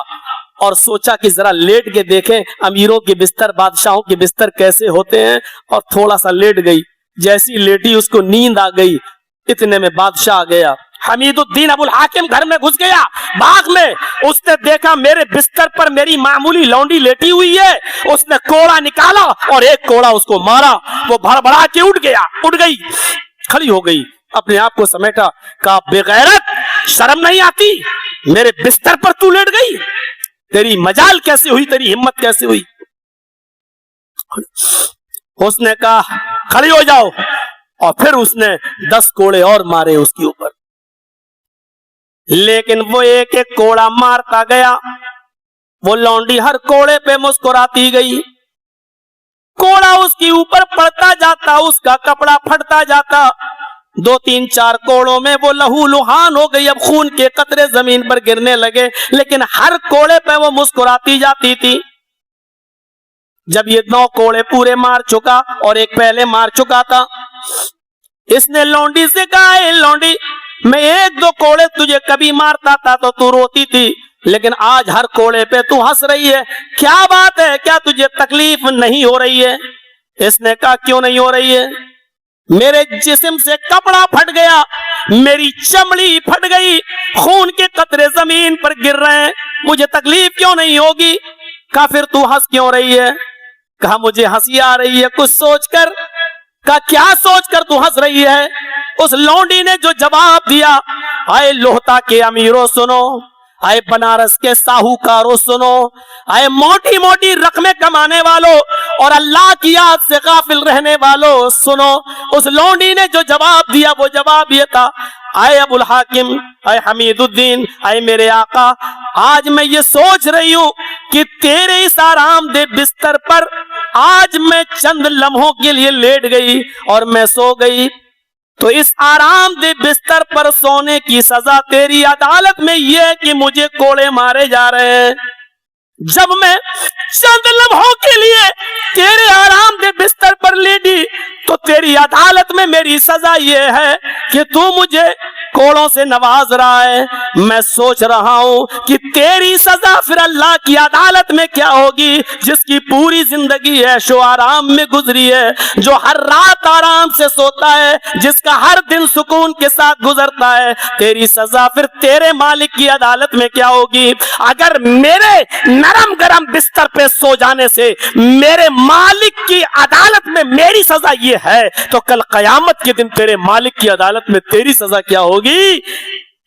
اور سوچا کہ ذرا لیٹ کے دیکھیں امیروں کے بستر، بادشاہوں کے بستر کیسے ہوتے ہیں، اور تھوڑا سا لیٹ گئی۔ جیسی لیٹی اس کو نیند آ گئی، اتنے میں بادشاہ آ گیا۔ حمید الدین ابو الحاکم گھر میں گھس گیا، باغ میں، اس نے دیکھا میرے بستر پر میری معمولی لونڈی لیٹی ہوئی ہے۔ اس نے کوڑا نکالا اور ایک کوڑا اس کو مارا، وہ بھڑبڑا کے اٹھ گئی، کھڑی ہو گئی، اپنے آپ کو سمیٹا، کہا بے غیرت، شرم نہیں آتی، میرے بستر پر تو لیٹ گئی؟ تیری مجال کیسے ہوئی، تیری ہمت کیسے ہوئی؟ اس نے کہا کھڑی ہو جاؤ، اور پھر اس نے 10 کوڑے اور مارے اس کے اوپر، لیکن وہ ایک ایک کوڑا مارتا گیا، وہ لونڈی ہر کوڑے پہ مسکراتی گئی، کوڑا اس کے اوپر پڑتا جاتا، اس کا کپڑا پھٹتا جاتا، 2 3 4 کوڑوں میں وہ لہو لہان ہو گئی، اب خون کے قطرے زمین پر گرنے لگے، لیکن ہر کوڑے پہ وہ مسکراتی جاتی تھی۔ جب یہ 9 کوڑے پورے مار چکا اور ایک پہلے مار چکا تھا، اس نے لونڈی سے کہا اے لونڈی، میں 1 2 کوڑے تجھے کبھی مارتا تھا تو تو روتی تھی، لیکن آج ہر کوڑے پہ تو ہنس رہی ہے، کیا بات ہے؟ کیا تجھے تکلیف نہیں ہو رہی ہے؟ اس نے کہا کیوں نہیں ہو رہی ہے؟ میرے جسم سے کپڑا پھٹ گیا، میری چمڑی پھٹ گئی، خون کے قطرے زمین پر گر رہے ہیں، مجھے تکلیف کیوں نہیں ہوگی؟ کہا پھر تو ہنس کیوں رہی ہے؟ کہا مجھے ہنسی آ رہی ہے کچھ سوچ کر۔ کہا کیا سوچ کر تو ہنس رہی ہے؟ اس لونڈی نے جو جواب دیا، آئے لوہتا کے امیروں سنو، آئے بنارس کے ساہوکاروں سنو، آئے موٹی موٹی رقمیں کمانے والوں اور اللہ کی یاد سے غافل رہنے والوں سنو، اس لونڈی نے جو جواب دیا وہ جواب یہ تھا، آئے ابو الحاکم، آئے حمید الدین، آئے میرے آقا، آج میں یہ سوچ رہی ہوں کہ تیرے اس آرام دہ بستر پر آج میں چند لمحوں کے لیے لیٹ گئی اور میں سو گئی، تو اس آرام دہ بستر پر سونے کی سزا تیری عدالت میں یہ ہے کہ مجھے کوڑے مارے جا رہے ہیں. جب میں چند لمحوں کے لیے تیرے آرام دہ بستر پر لیٹی تو تیری عدالت میں میری سزا یہ ہے کہ تو مجھے کوڑوں سے نواز رہا ہے. میں سوچ رہا ہوں کہ تیری سزا پھر اللہ کی عدالت میں کیا ہوگی, جس کی پوری زندگی عیش و آرام میں گزری ہے, جو ہر رات آرام سے سوتا ہے, جس کا ہر دن سکون کے ساتھ گزرتا ہے. تیری سزا پھر تیرے مالک کی عدالت میں کیا ہوگی. اگر میرے نرم گرم بستر پہ سو جانے سے میرے مالک کی عدالت میں میری سزا یہ ہے, تو کل قیامت کے دن تیرے مالک کی عدالت میں تیری سزا کیا ہوگی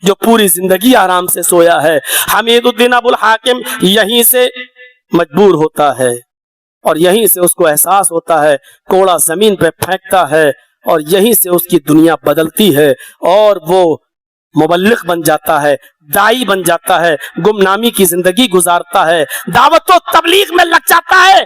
جو پوری زندگی آرام سے سویا ہے. حمید الدین ابو الحاکم یہیں سے مجبور ہوتا ہے اور یہیں سے اس کو احساس ہوتا ہے, کوڑا زمین پہ پھینکتا ہے اور یہیں سے اس کی دنیا بدلتی ہے اور وہ مبلغ بن جاتا ہے, دائی بن جاتا ہے, گمنامی کی زندگی گزارتا ہے, دعوت و تبلیغ میں لگ جاتا ہے,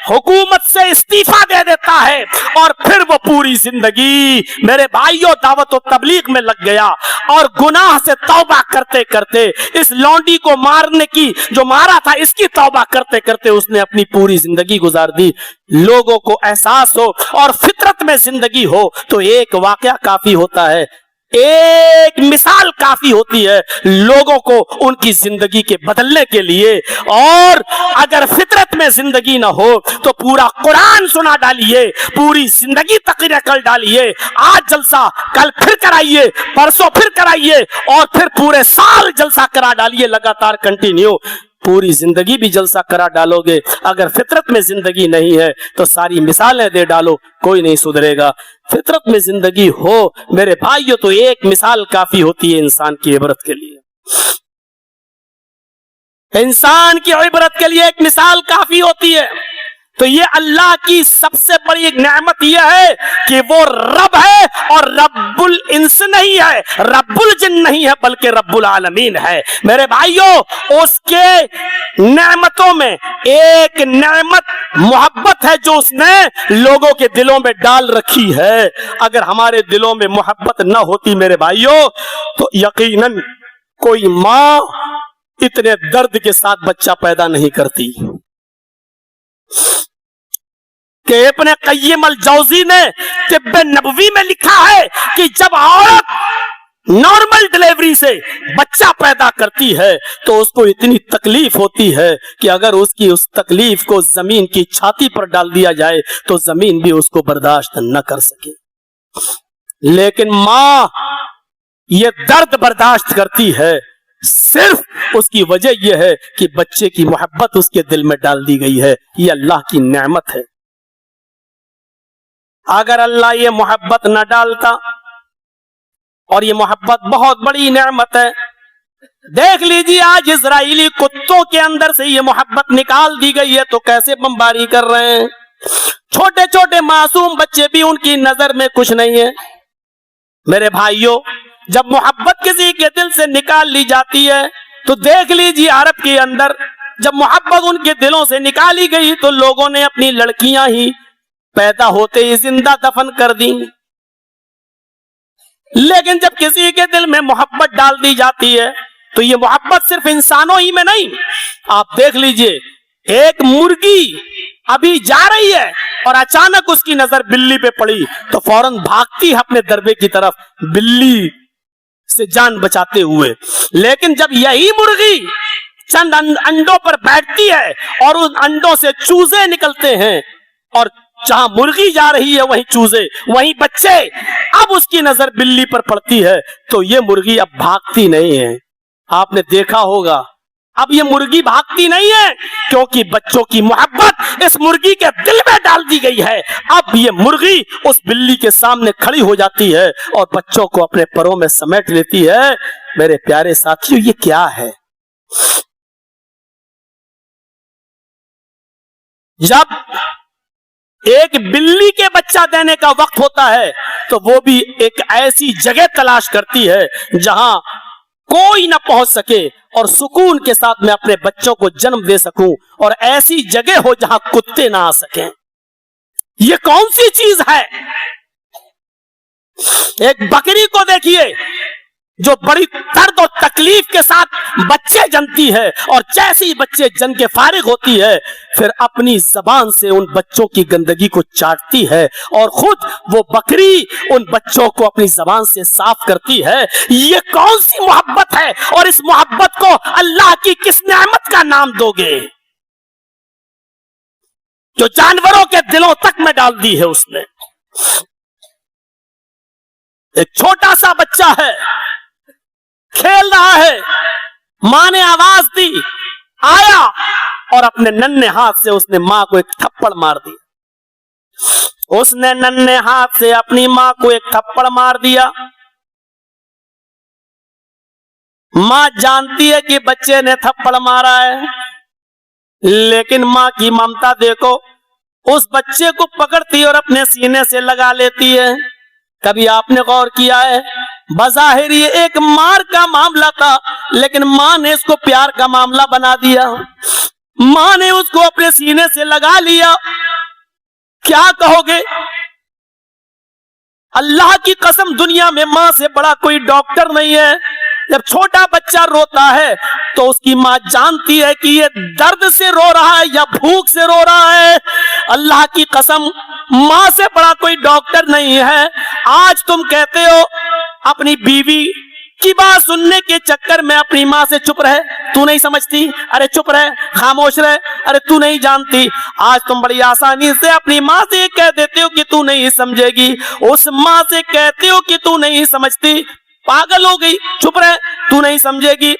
حکومت سے استعفیٰ دے دیتا ہے اور پھر وہ پوری زندگی میرے بھائیوں دعوت و تبلیغ میں لگ گیا اور گناہ سے توبہ کرتے کرتے اس لونڈی کو مارنے کی جو مارا تھا اس کی توبہ کرتے کرتے اس نے اپنی پوری زندگی گزار دی. لوگوں کو احساس ہو اور فطرت میں زندگی ہو تو ایک واقعہ کافی ہوتا ہے, ایک مثال کافی ہوتی ہے لوگوں کو ان کی زندگی کے بدلنے کے لیے. اور اگر فطرت میں زندگی نہ ہو تو پورا قرآن سنا ڈالیے, پوری زندگی تقریر کر ڈالیے, آج جلسہ کل پھر کرائیے, پرسوں پھر کرائیے اور پھر پورے سال جلسہ کرا ڈالیے لگاتار کنٹینیو, پوری زندگی بھی جلسہ کرا ڈالو گے. اگر فطرت میں زندگی نہیں ہے تو ساری مثالیں دے ڈالو, کوئی نہیں سدھرے گا. فطرت میں زندگی ہو میرے بھائیو تو ایک مثال کافی ہوتی ہے انسان کی عبرت کے لیے. انسان کی عبرت کے لیے ایک مثال کافی ہوتی ہے. تو یہ اللہ کی سب سے بڑی ایک نعمت یہ ہے کہ وہ رب ہے اور رب الانس نہیں ہے, رب الجن نہیں ہے, بلکہ رب العالمین ہے. میرے بھائیوں اس کے نعمتوں میں ایک نعمت محبت ہے جو اس نے لوگوں کے دلوں میں ڈال رکھی ہے. اگر ہمارے دلوں میں محبت نہ ہوتی میرے بھائیوں تو یقیناً کوئی ماں اتنے درد کے ساتھ بچہ پیدا نہیں کرتی. کہ ابن قیم الجوزی نے طب نبوی میں لکھا ہے کہ جب عورت نارمل ڈیلیوری سے بچہ پیدا کرتی ہے تو اس کو اتنی تکلیف ہوتی ہے کہ اگر اس کی اس تکلیف کو زمین کی چھاتی پر ڈال دیا جائے تو زمین بھی اس کو برداشت نہ کر سکے. لیکن ماں یہ درد برداشت کرتی ہے, صرف اس کی وجہ یہ ہے کہ بچے کی محبت اس کے دل میں ڈال دی گئی ہے. یہ اللہ کی نعمت ہے. اگر اللہ یہ محبت نہ ڈالتا, اور یہ محبت بہت بڑی نعمت ہے, دیکھ لیجیے آج اسرائیلی کتوں کے اندر سے یہ محبت نکال دی گئی ہے تو کیسے بمباری کر رہے ہیں. چھوٹے چھوٹے معصوم بچے بھی ان کی نظر میں کچھ نہیں ہے. میرے بھائیوں جب محبت کسی کے دل سے نکال لی جاتی ہے تو دیکھ لیجیے عرب کے اندر جب محبت ان کے دلوں سے نکالی گئی تو لوگوں نے اپنی لڑکیاں ہی پیدا ہوتے ہی زندہ دفن کر دی. لیکن جب کسی کے دل میں محبت ڈال دی جاتی ہے تو یہ محبت صرف انسانوں ہی میں نہیں. آپ دیکھ لیجئے ایک مرغی ابھی جا رہی ہے اور اچانک اس کی نظر بلی پہ پڑی تو فوراً بھاگتی ہے اپنے دربے کی طرف بلی سے جان بچاتے ہوئے. لیکن جب یہی مرغی چند انڈوں پر بیٹھتی ہے اور ان انڈوں سے چوزے نکلتے ہیں اور جہاں مرغی جا رہی ہے وہیں چوزے وہیں بچے, اب اس کی نظر بلی پر پڑتی ہے تو یہ مرغی اب بھاگتی نہیں ہے. آپ نے دیکھا ہوگا اب یہ مرغی بھاگتی نہیں ہے کیونکہ بچوں کی محبت اس مرغی کے دل میں ڈال دی گئی ہے. اب یہ مرغی اس بلی کے سامنے کھڑی ہو جاتی ہے اور بچوں کو اپنے پروں میں سمیٹ لیتی ہے. میرے پیارے ساتھیوں یہ کیا ہے؟ جب ایک بلی کے بچہ دینے کا وقت ہوتا ہے تو وہ بھی ایک ایسی جگہ تلاش کرتی ہے جہاں کوئی نہ پہنچ سکے اور سکون کے ساتھ میں اپنے بچوں کو جنم دے سکوں, اور ایسی جگہ ہو جہاں کتے نہ آ سکیں. یہ کون سی چیز ہے؟ ایک بکری کو دیکھیے جو بڑی درد و تکلیف کے ساتھ بچے جنتی ہے، اور جیسے ہی بچے جن کے فارغ ہوتی ہے پھر اپنی زبان سے ان بچوں کی گندگی کو چاٹتی ہے، اور خود وہ بکری ان بچوں کو اپنی زبان سے صاف کرتی ہے۔ یہ کون سی محبت ہے؟ اور اس محبت کو اللہ کی کس نعمت کا نام دو گے جو جانوروں کے دلوں تک میں ڈال دی ہے اس نے؟ ایک چھوٹا سا بچہ ہے، کھیل رہا ہے، ماں نے آواز دی، آیا اور اپنے ننھے ہاتھ سے اس نے ماں کو ایک تھپڑ مار دیا۔ اس نے ننھے ہاتھ سے اپنی ماں کو ایک تھپڑ مار دیا۔ ماں جانتی ہے کہ بچے نے تھپڑ مارا ہے، لیکن ماں کی ممتا دیکھو، اس بچے کو پکڑتی اور اپنے سینے سے لگا لیتی ہے۔ کبھی آپ نے غور کیا ہے؟ بظاہر یہ ایک مار کا معاملہ تھا، لیکن ماں نے اس کو پیار کا معاملہ بنا دیا۔ ماں نے اس کو اپنے سینے سے لگا لیا۔ کیا کہو گے؟ اللہ کی قسم دنیا میں ماں سے بڑا کوئی ڈاکٹر نہیں ہے۔ جب چھوٹا بچہ روتا ہے تو اس کی ماں جانتی ہے کہ یہ درد سے رو رہا ہے یا بھوک سے رو رہا ہے۔ اللہ کی قسم ماں سے بڑا کوئی ڈاکٹر نہیں ہے۔ آج تم کہتے ہو اپنی بیوی کی بات سننے کے چکر میں اپنی ماں سے چپ رہے، تو نہیں سمجھتی، ارے چپ رہے، خاموش رہے، ارے تو نہیں جانتی۔ آج تم بڑی آسانی سے اپنی ماں سے کہہ دیتے ہو کہ تو نہیں سمجھے گی، اس ماں سے کہتے ہو کہ تو نہیں سمجھتی، پاگل ہو گئی، چپ رہے، تو نہیں سمجھے گی۔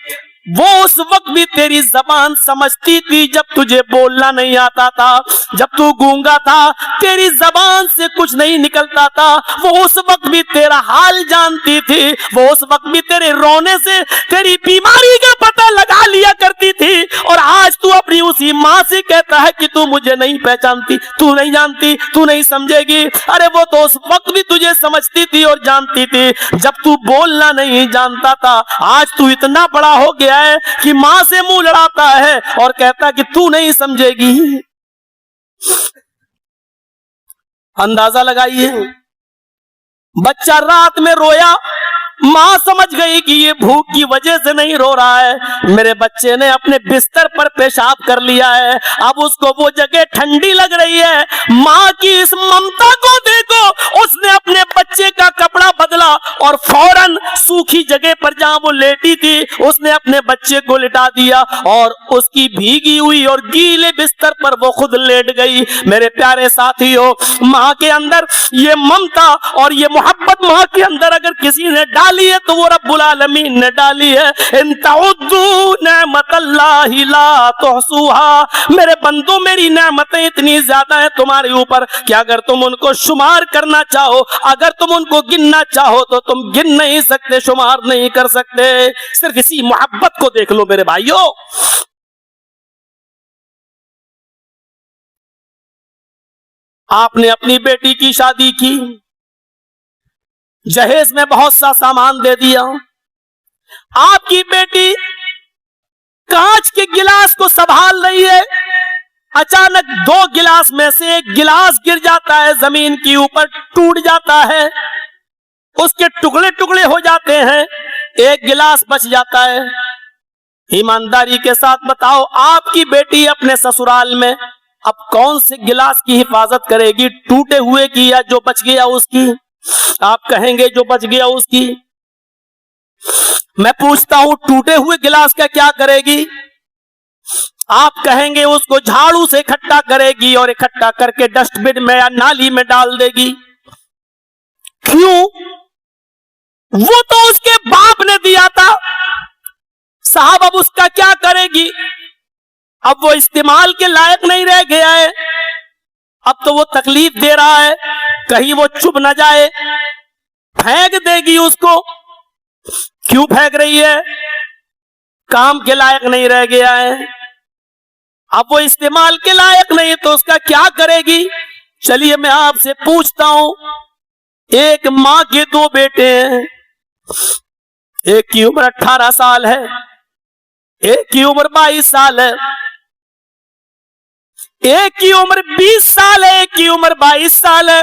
وہ اس وقت بھی تیری زبان سمجھتی تھی جب تجھے بولنا نہیں آتا تھا، جب تو گونگا تھا تیری زبان سے کچھ نہیں نکلتا تھا، وہ اس وقت بھی تیرا حال جانتی تھی، وہ اس وقت بھی تیرے رونے سے تیری بیماری کا پتہ لگا لیا کرتی تھی۔ اور آج تو اپنی اسی ماں سے کہتا ہے کہ تو مجھے نہیں پہچانتی، تو نہیں جانتی، تو نہیں سمجھے گی۔ ارے وہ تو اس وقت بھی تجھے سمجھتی تھی اور جانتی تھی جب تو بولنا نہیں جانتا تھا۔ آج تو اتنا بڑا ہو گیا ہے کہ ماں سے منہ لڑاتا ہے اور کہتا کہ تو نہیں سمجھے گی۔ اندازہ لگائیے، بچہ رات میں رویا، ماں سمجھ گئی کہ یہ بھوک کی وجہ سے نہیں رو رہا ہے، میرے بچے نے اپنے بستر پر پیشاب کر لیا ہے، اب اس کو وہ جگہ ٹھنڈی لگ رہی ہے۔ ماں کی اس ممتا کو دیکھو، اس نے اپنے بچے کا کپڑا بدلا اور فوراً سوکھی جگہ پر جہاں وہ لیٹی تھی اس نے اپنے بچے کو لٹا دیا، اور اس کی بھیگی ہوئی اور گیلے بستر پر وہ خود لیٹ گئی۔ میرے پیارے ساتھیو، ماں کے اندر یہ ممتا اور یہ محبت ماں کے اندر اگر کسی نے ڈالی ہے تو وہ رب العالمین نے ڈالی ہے۔ ان تعدوا نعمت اللہ لا تحصوها، میرے بندو میری نعمتیں اتنی زیادہ ہیں تمہارے اوپر کہ اگر تم ان کو شمار کرنا چاہو، اگر تم ان کو گننا چاہو تو تم گن نہیں سکتے، شمار نہیں کر سکتے۔ صرف اسی محبت کو دیکھ لو میرے بھائیو۔ آپ نے اپنی بیٹی کی شادی کی، جہیز میں بہت سا سامان دے دیا، آپ کی بیٹی کانچ کے گلاس کو سنبھال رہی ہے، اچانک 2 گلاس میں سے ایک گلاس گر جاتا ہے، زمین کے اوپر ٹوٹ جاتا ہے، اس کے ٹکڑے ٹکڑے ہو جاتے ہیں، ایک گلاس بچ جاتا ہے۔ ایمانداری کے ساتھ بتاؤ، آپ کی بیٹی اپنے سسرال میں اب کون سے گلاس کی حفاظت کرے گی، ٹوٹے ہوئے کی یا جو بچ گیا اس کی؟ آپ کہیں گے جو بچ گیا اس کی۔ میں پوچھتا ہوں ٹوٹے ہوئے گلاس کا کیا کرے گی؟ آپ کہیں گے اس کو جھاڑو سے اکٹھا کرے گی اور اکٹھا کر کے ڈسٹ بن میں یا نالی میں ڈال دے گی۔ کیوں؟ وہ تو اس کے باپ نے دیا تھا، صاحب اب اس کا کیا کرے گی؟ اب وہ استعمال کے لائق نہیں رہ گیا ہے، اب تو وہ تکلیف دے رہا ہے، کہیں وہ چپ نہ جائے، پھینک دے گی اس کو۔ کیوں پھینک رہی ہے؟ کام کے لائق نہیں رہ گیا ہے، اب وہ استعمال کے لائق نہیں تو اس کا کیا کرے گی؟ چلیے میں آپ سے پوچھتا ہوں، ایک ماں کے 2 بیٹے ہیں، ایک کی عمر 18 سال ہے، ایک کی عمر 22 سال ہے، ایک کی عمر 20 سال ہے، ایک کی عمر 22 سال ہے۔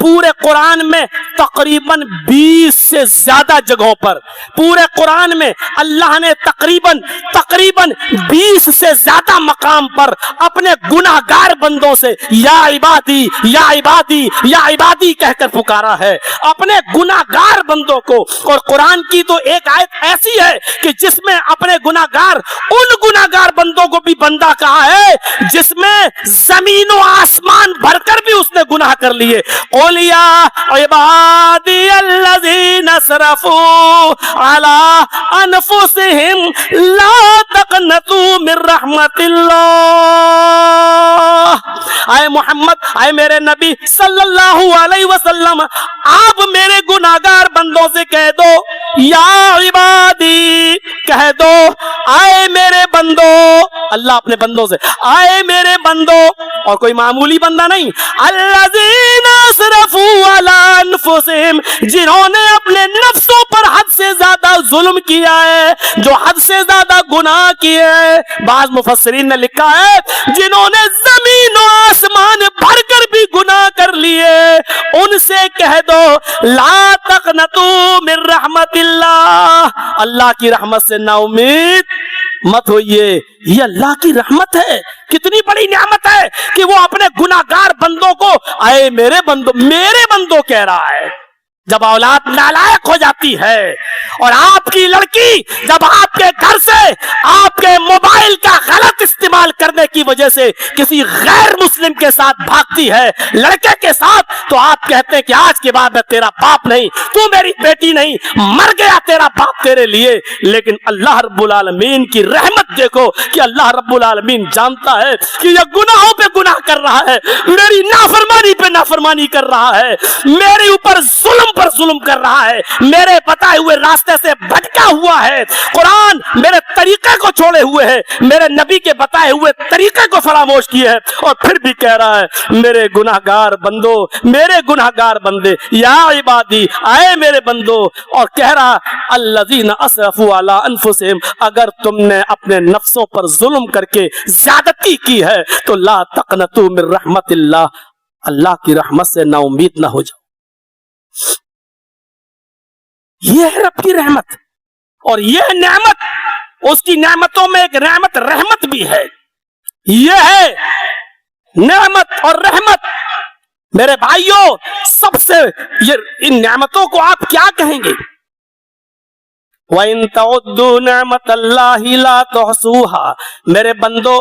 پورے قرآن میں تقریباً 20 سے زیادہ جگہوں پر، پورے قرآن میں اللہ نے تقریباً 20 سے زیادہ مقام پر اپنے گناہگار بندوں سے یا عبادی یا عبادی یا عبادی کہہ کر پکارا ہے، اپنے گناہگار بندوں کو۔ اور قرآن کی تو ایک آیت ایسی ہے کہ جس میں اپنے گناہگار، ان گناہگار بندوں کو بھی بندہ کہا ہے جس میں زمین و آسمان بھر کر بھی اس نے گناہ کر لیے۔ قُلْ يَا عِبَادِيَ الَّذِينَ اسْرَفُوا عَلَىٰ أَنفُسِهِمْ لَا تَقْنَطُوا مِن رَحْمَتِ اللَّهِ۔ اے محمد، اے میرے نبی صلی اللہ علیہ وسلم، آپ میرے گناہگار بندوں سے کہہ دو، یا عبادی کہہ دو، آئے میرے بندو، اللہ اپنے بندوں سے، آئے میرے بندو، اور کوئی معمولی بندہ نہیں، الذین اسرفوا علی انفسہم، جنہوں نے اپنے نفسوں پر حد سے زیادہ ظلم کیا ہے، جو حد سے زیادہ گناہ کیے ہیں۔ بعض مفسرین نے لکھا ہے جنہوں نے زمین و آسمان بھر کر بھی گناہ کر لیے، ان سے کہہ دو لا تقنطوا من رحمت اللہ، اللہ کی رحمت سے نا امید مت ہوئیے۔ یہ اللہ کی رحمت ہے، کتنی بڑی نعمت ہے کہ وہ اپنے گناہگار بندوں کو اے میرے بندوں کہہ رہا ہے۔ جب اولاد نالائق ہو جاتی ہے اور آپ کی لڑکی جب آپ کے گھر سے آپ کے موبائل کا غلط استعمال کرنے کی وجہ سے کسی غیر مسلم کے ساتھ بھاگتی ہے، لڑکے کے ساتھ، تو آپ کہتے ہیں کہ آج کے بعد میں تیرا باپ نہیں، تو میری بیٹی نہیں، مر گیا تیرا باپ تیرے لیے۔ لیکن اللہ رب العالمین کی رحمت دیکھو کہ اللہ رب العالمین جانتا ہے کہ یہ گناہوں پہ گناہ کر رہا ہے، میری نافرمانی پہ نافرمانی کر رہا ہے، میرے اوپر ظلم پر ظلم کر رہا ہے، میرے بتائے ہوئے راستے سے بھٹکا ہوا ہے، قرآن میرے طریقے کو چھوڑے ہوئے ہے، میرے نبی کے بتائے ہوئے طریقے کو فراموش کیے ہے، اور پھر بھی کہہ رہا ہے میرے گناہگار بندو، میرے گناہگار بندے، یا عبادی آئے میرے بندو، اور کہہ رہا الذین اسرفوا علی انفسہم، اگر تم نے اپنے نفسوں پر ظلم کر کے زیادتی کی ہے تو لا تقنطوا من رحمت اللہ، اللہ کی رحمت سے نا امید نہ ہو جاؤ۔ یہ ہے رب کی رحمت، اور یہ نعمت، اس کی نعمتوں میں ایک نعمت رحمت بھی ہے۔ یہ ہے نعمت اور رحمت۔ میرے بھائیوں، سب سے ان نعمتوں کو آپ کیا کہیں گے؟ وَإِن تَعُدُّوا نِعْمَتَ اللَّهِ لَا تُحْصُوهَا، میرے بندو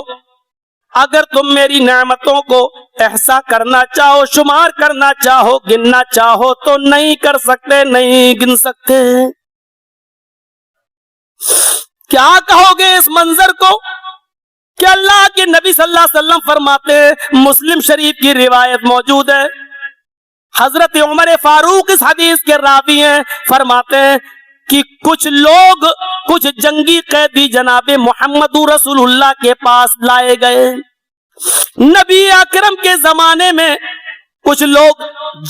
اگر تم میری نعمتوں کو احصا کرنا چاہو، شمار کرنا چاہو، گننا چاہو تو نہیں کر سکتے، نہیں گن سکتے۔ کیا کہو گے اس منظر کو کہ اللہ کے نبی صلی اللہ علیہ وسلم فرماتے ہیں، مسلم شریف کی روایت موجود ہے، حضرت عمر فاروق اس حدیث کے راوی ہیں، فرماتے ہیں کہ کچھ لوگ، کچھ جنگی قیدی جناب محمد رسول اللہ کے پاس لائے گئے۔ نبی اکرم کے زمانے میں کچھ لوگ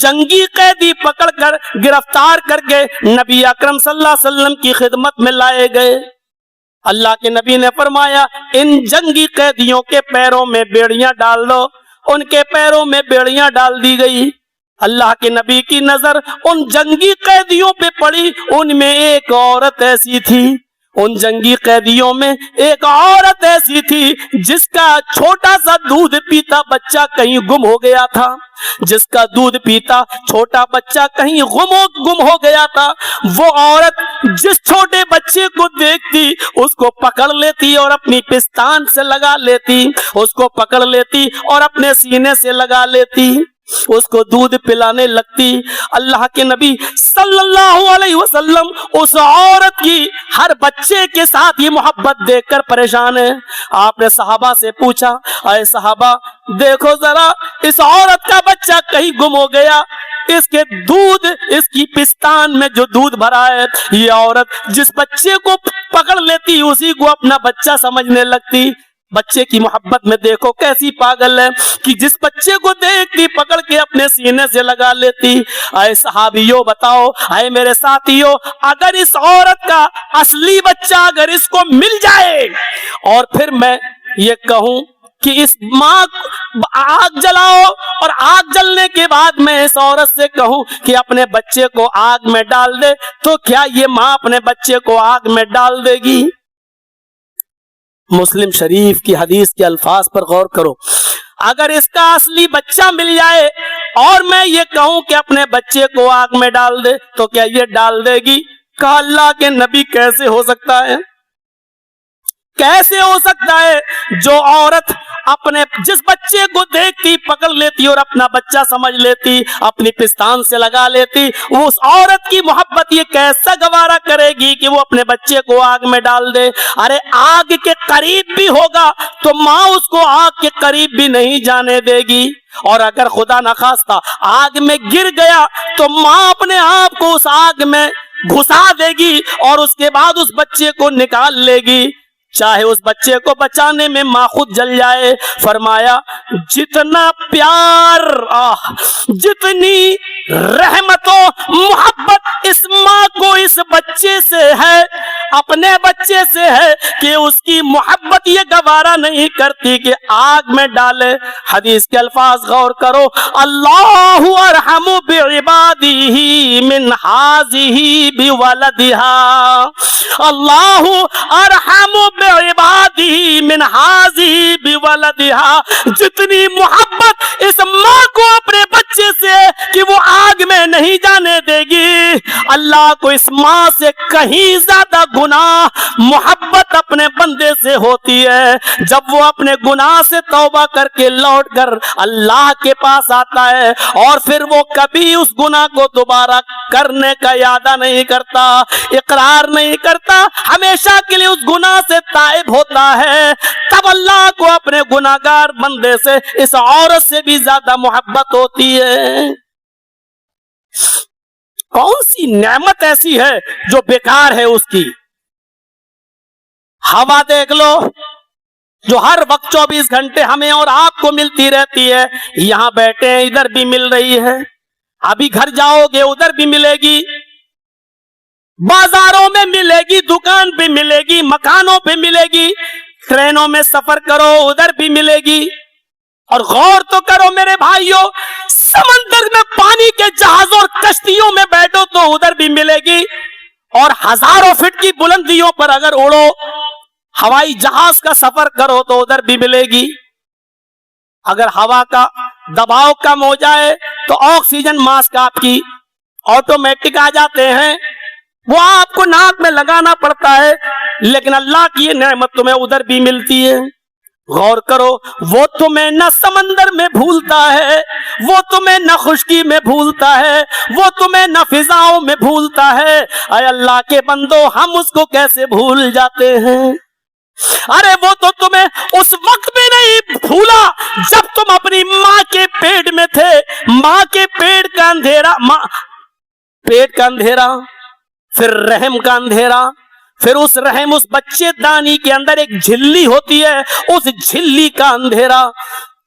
جنگی قیدی پکڑ کر گرفتار کر کے نبی اکرم صلی اللہ علیہ وسلم کی خدمت میں لائے گئے۔ اللہ کے نبی نے فرمایا ان جنگی قیدیوں کے پیروں میں بیڑیاں ڈال دو۔ ان کے پیروں میں بیڑیاں ڈال دی گئی۔ اللہ کے نبی کی نظر ان جنگی قیدیوں پہ پڑی، ان میں ایک عورت ایسی تھی، ان جنگی قیدیوں میں ایک عورت ایسی تھی جس کا چھوٹا سا دودھ پیتا بچہ کہیں گم ہو گیا تھا، جس کا دودھ پیتا چھوٹا بچہ کہیں گم ہو گیا تھا۔ وہ عورت جس چھوٹے بچے کو دیکھتی اس کو پکڑ لیتی اور اپنی پستان سے لگا لیتی، اس کو پکڑ لیتی اور اپنے سینے سے لگا لیتی، اس کو دودھ پلانے لگتی۔ اللہ کے نبی صلی اللہ علیہ وسلم اس عورت کی ہر بچے کے ساتھ یہ محبت دیکھ کر پریشان ہے۔ آپ نے صحابہ سے پوچھا، اے صحابہ دیکھو ذرا اس عورت کا بچہ کہیں گم ہو گیا، اس کے دودھ، اس کی پستان میں جو دودھ بھرا ہے، یہ عورت جس بچے کو پکڑ لیتی اسی کو اپنا بچہ سمجھنے لگتی۔ بچے کی محبت میں دیکھو کیسی پاگل ہے کہ جس بچے کو دیکھتی پکڑ کے اپنے سینے سے لگا لیتی۔ اے صحابیوں بتاؤ، اے میرے ساتھیوں، اگر اس عورت کا اصلی بچہ اگر اس کو مل جائے اور پھر میں یہ کہوں کہ اس ماں آگ جلاؤ اور آگ جلنے کے بعد میں اس عورت سے کہوں کہ اپنے بچے کو آگ میں ڈال دے، تو کیا یہ ماں اپنے بچے کو آگ میں ڈال دے گی؟ مسلم شریف کی حدیث کے الفاظ پر غور کرو. اگر اس کا اصلی بچہ مل جائے اور میں یہ کہوں کہ اپنے بچے کو آگ میں ڈال دے تو کیا یہ ڈال دے گی؟ کہا اللہ کے نبی کیسے ہو سکتا ہے؟ کیسے ہو سکتا ہے؟ جو عورت اپنے جس بچے کو دیکھتی پکڑ لیتی اور اپنا بچہ سمجھ لیتی، اپنی پستان سے لگا لیتی، اس عورت کی محبت یہ کیسا گوارا کرے گی کہ وہ اپنے بچے کو آگ میں ڈال دے؟ ارے آگ کے قریب بھی ہوگا تو ماں اس کو آگ کے قریب بھی نہیں جانے دے گی، اور اگر خدا نخواستہ آگ میں گر گیا تو ماں اپنے آپ کو اس آگ میں گھسا دے گی اور اس کے بعد اس بچے کو نکال لے گی، چاہے اس بچے کو بچانے میں ماں خود جل جائے. فرمایا جتنا پیار جتنی رحمت و محبت اس ماں کو اس بچے سے ہے، اپنے بچے سے ہے، کہ اس کی محبت یہ گوارا نہیں کرتی کہ آگ میں ڈالے. حدیث کے الفاظ غور کرو، اللہ ارحم بعبادہ من ہذہ بولدہا، اللہ ارحم بعبادہ من ہذہ بولدہا. جتنی محبت اس ماں کو اپنے بچے سے کہ وہ آگ میں نہیں جانے دے گی، اللہ کو اس ماں سے کہیں زیادہ گناہ محبت اپنے بندے سے ہوتی ہے. جب وہ اپنے گناہ سے توبہ کر کے لوٹ کر اللہ کے پاس آتا ہے اور پھر وہ کبھی اس گناہ کو دوبارہ کرنے کا ارادہ نہیں کرتا، اقرار نہیں کرتا، ہمیشہ کے لیے اس گناہ سے تائب ہوتا ہے، تب اللہ کو اپنے گناہگار بندے سے اس عورت سے بھی زیادہ محبت ہوتی ہے. کون سی نعمت ایسی ہے جو بیکار ہے اس کی؟ ہوا دیکھ لو جو ہر وقت 24 گھنٹے ہمیں اور آپ کو ملتی رہتی ہے، یہاں بیٹھے ہیں ادھر بھی مل رہی ہے، ابھی گھر جاؤ گے ادھر بھی ملے گی، بازاروں میں ملے گی، دکان پہ ملے گی، مکانوں پہ ملے گی، ٹرینوں میں سفر کرو ادھر بھی ملے گی. اور غور تو کرو میرے بھائیوں، سمندر میں پانی کے جہازوں اور کشتیوں میں بیٹھو تو ادھر بھی ملے گی، اور ہزاروں فٹ کی بلندیوں پر اگر اڑو، ہوائی جہاز کا سفر کرو تو ادھر بھی ملے گی. اگر ہوا کا دباؤ کم ہو جائے تو آکسیجن ماسک آپ کی آٹومیٹک آ جاتے ہیں، وہ آپ کو ناک میں لگانا پڑتا ہے، لیکن اللہ کی یہ نعمت تمہیں ادھر بھی ملتی ہے. غور کرو، وہ تمہیں نہ سمندر میں بھولتا ہے، وہ تمہیں نہ خشکی میں بھولتا ہے، وہ تمہیں نہ فضاؤں میں بھولتا ہے. اے اللہ کے بندو، ہم اس کو کیسے بھول جاتے ہیں؟ ارے وہ تو تمہیں اس وقت بھی نہیں بھولا جب تم اپنی ماں کے پیٹ میں تھے. ماں کے پیٹ کا اندھیرا، پیٹ کا اندھیرا، پھر رحم کا اندھیرا، پھر اس رحم، اس بچے دانی کے اندر ایک جھلی ہوتی ہے، اس جھلی کا اندھیرا،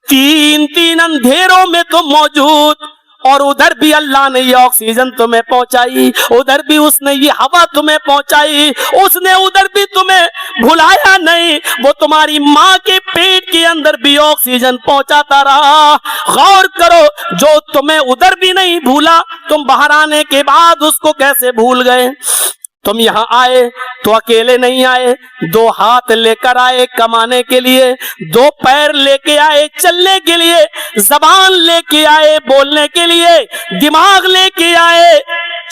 تین اندھیروں میں تم موجود، اور ادھر بھی اللہ نے یہ آکسیجن تمہیں پہنچائی، ادھر بھی اس نے یہ ہوا تمہیں پہنچائی، اس نے ادھر بھی تمہیں بھلایا نہیں، وہ تمہاری ماں کے پیٹ کے اندر بھی آکسیجن پہنچاتا رہا. غور کرو، جو تمہیں ادھر بھی نہیں بھولا، تم باہر آنے کے بعد اس کو کیسے بھول گئے؟ تم یہاں آئے تو اکیلے نہیں آئے، 2 ہاتھ لے کر آئے کمانے کے لیے، 2 پیر لے کے آئے چلنے کے لیے، زبان لے کے آئے بولنے کے لیے، دماغ لے کے آئے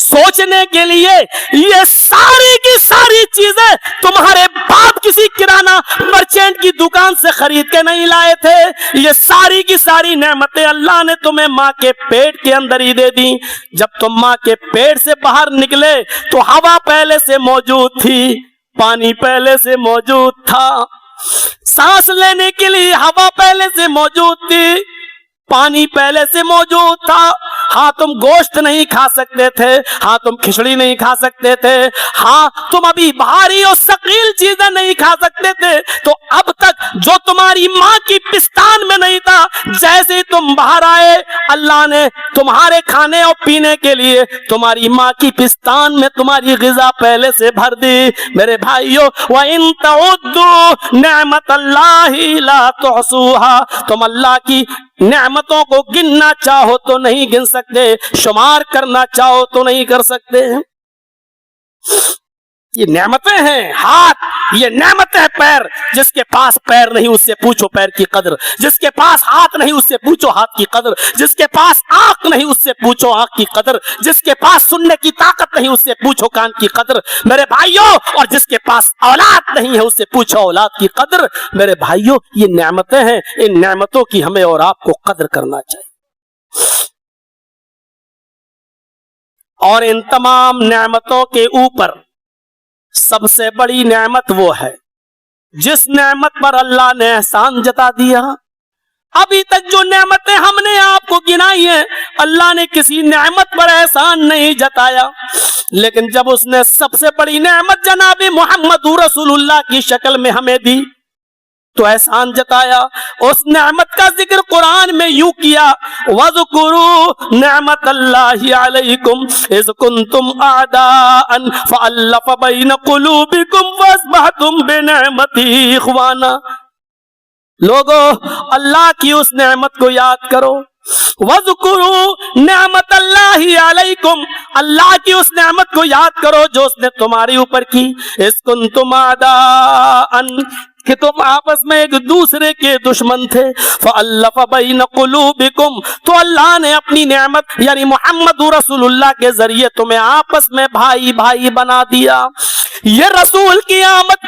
سوچنے کے لیے. یہ ساری کی ساری چیزیں تمہارے باپ کسی کرانہ مرچینٹ کی دکان سے خرید کے نہیں لائے تھے، یہ ساری کی ساری نعمتیں اللہ نے تمہیں ماں کے پیٹ کے اندر ہی دے دی. جب تم ماں کے پیٹ سے باہر نکلے تو ہوا پہلے سے موجود تھی، پانی پہلے سے موجود تھا، سانس لینے کے لیے ہوا پہلے سے موجود تھی، پانی پہلے سے موجود تھا. ہاں تم گوشت نہیں کھا سکتے تھے, ہاں تم کھچڑی نہیں کھا سکتے تھے, ہاں تم ابھی بھاری اور ثقیل چیزیں نہیں کھا سکتے تھے, تو اب تک جو تمہاری ماں کی پستان میں نہیں تھا, جیسے ہی تم باہر آئے اللہ نے تمہارے کھانے اور پینے کے لیے تمہاری ماں کی پستان میں تمہاری غذا پہلے سے بھر دی. میرے بھائیو, وَإِن تَعُدُّوا نِعْمَتَ اللَّهِ لَا تُحْصُوهَا, تم اللہ کی نعمتوں کو گننا چاہو تو نہیں گن سکتے, شمار کرنا چاہو تو نہیں کر سکتے. یہ نعمتیں ہیں ہاتھ, یہ نعمتیں پیر. جس کے پاس پیر نہیں اس سے پوچھو پیر کی قدر, جس کے پاس ہاتھ نہیں اس سے پوچھو ہاتھ کی قدر, جس کے پاس آنکھ نہیں اس سے پوچھو آنکھ کی قدر, جس کے پاس سننے کی طاقت نہیں اس سے پوچھو کان کی قدر میرے بھائیوں, اور جس کے پاس اولاد نہیں ہے اس سے پوچھو اولاد کی قدر. میرے بھائیوں, یہ نعمتیں ہیں, ان نعمتوں کی ہمیں اور آپ کو قدر کرنا چاہیے. اور ان تمام نعمتوں کے اوپر سب سے بڑی نعمت وہ ہے جس نعمت پر اللہ نے احسان جتا دیا. ابھی تک جو نعمتیں ہم نے آپ کو گنائی ہیں, اللہ نے کسی نعمت پر احسان نہیں جتایا, لیکن جب اس نے سب سے بڑی نعمت جناب محمد رسول اللہ کی شکل میں ہمیں دی تو احسان جتایا. اس نعمت کا ذکر قرآن میں یوں کیا, وَاذْكُرُوا نِعْمَةَ اللَّهِ عَلَيْكُمْ إِذْ كُنْتُمْ أَعْدَاءً فَأَلَّفَ بَيْنَ قُلُوبِكُمْ فَأَصْبَحْتُمْ بِنِعْمَتِهِ إِخْوَانًا. لوگو, اللہ کی اس نعمت کو یاد کرو. وَاذْكُرُوا نِعْمَةَ اللَّهِ عَلَيْكُمْ, اللہ کی اس نعمت کو یاد کرو جو اس نے تمہاری اوپر کی. إِذْ كُنْتُمْ أَعْدَاءً, کہ تم آپس میں ایک دوسرے کے دشمن تھے. فَأَلَّفَ بَيْنَ قُلُوبِكُمْ, تو اللہ نے اپنی نعمت یعنی محمد رسول اللہ کے ذریعے تمہیں آپس میں بھائی بھائی بنا دیا. یہ رسول کی آمد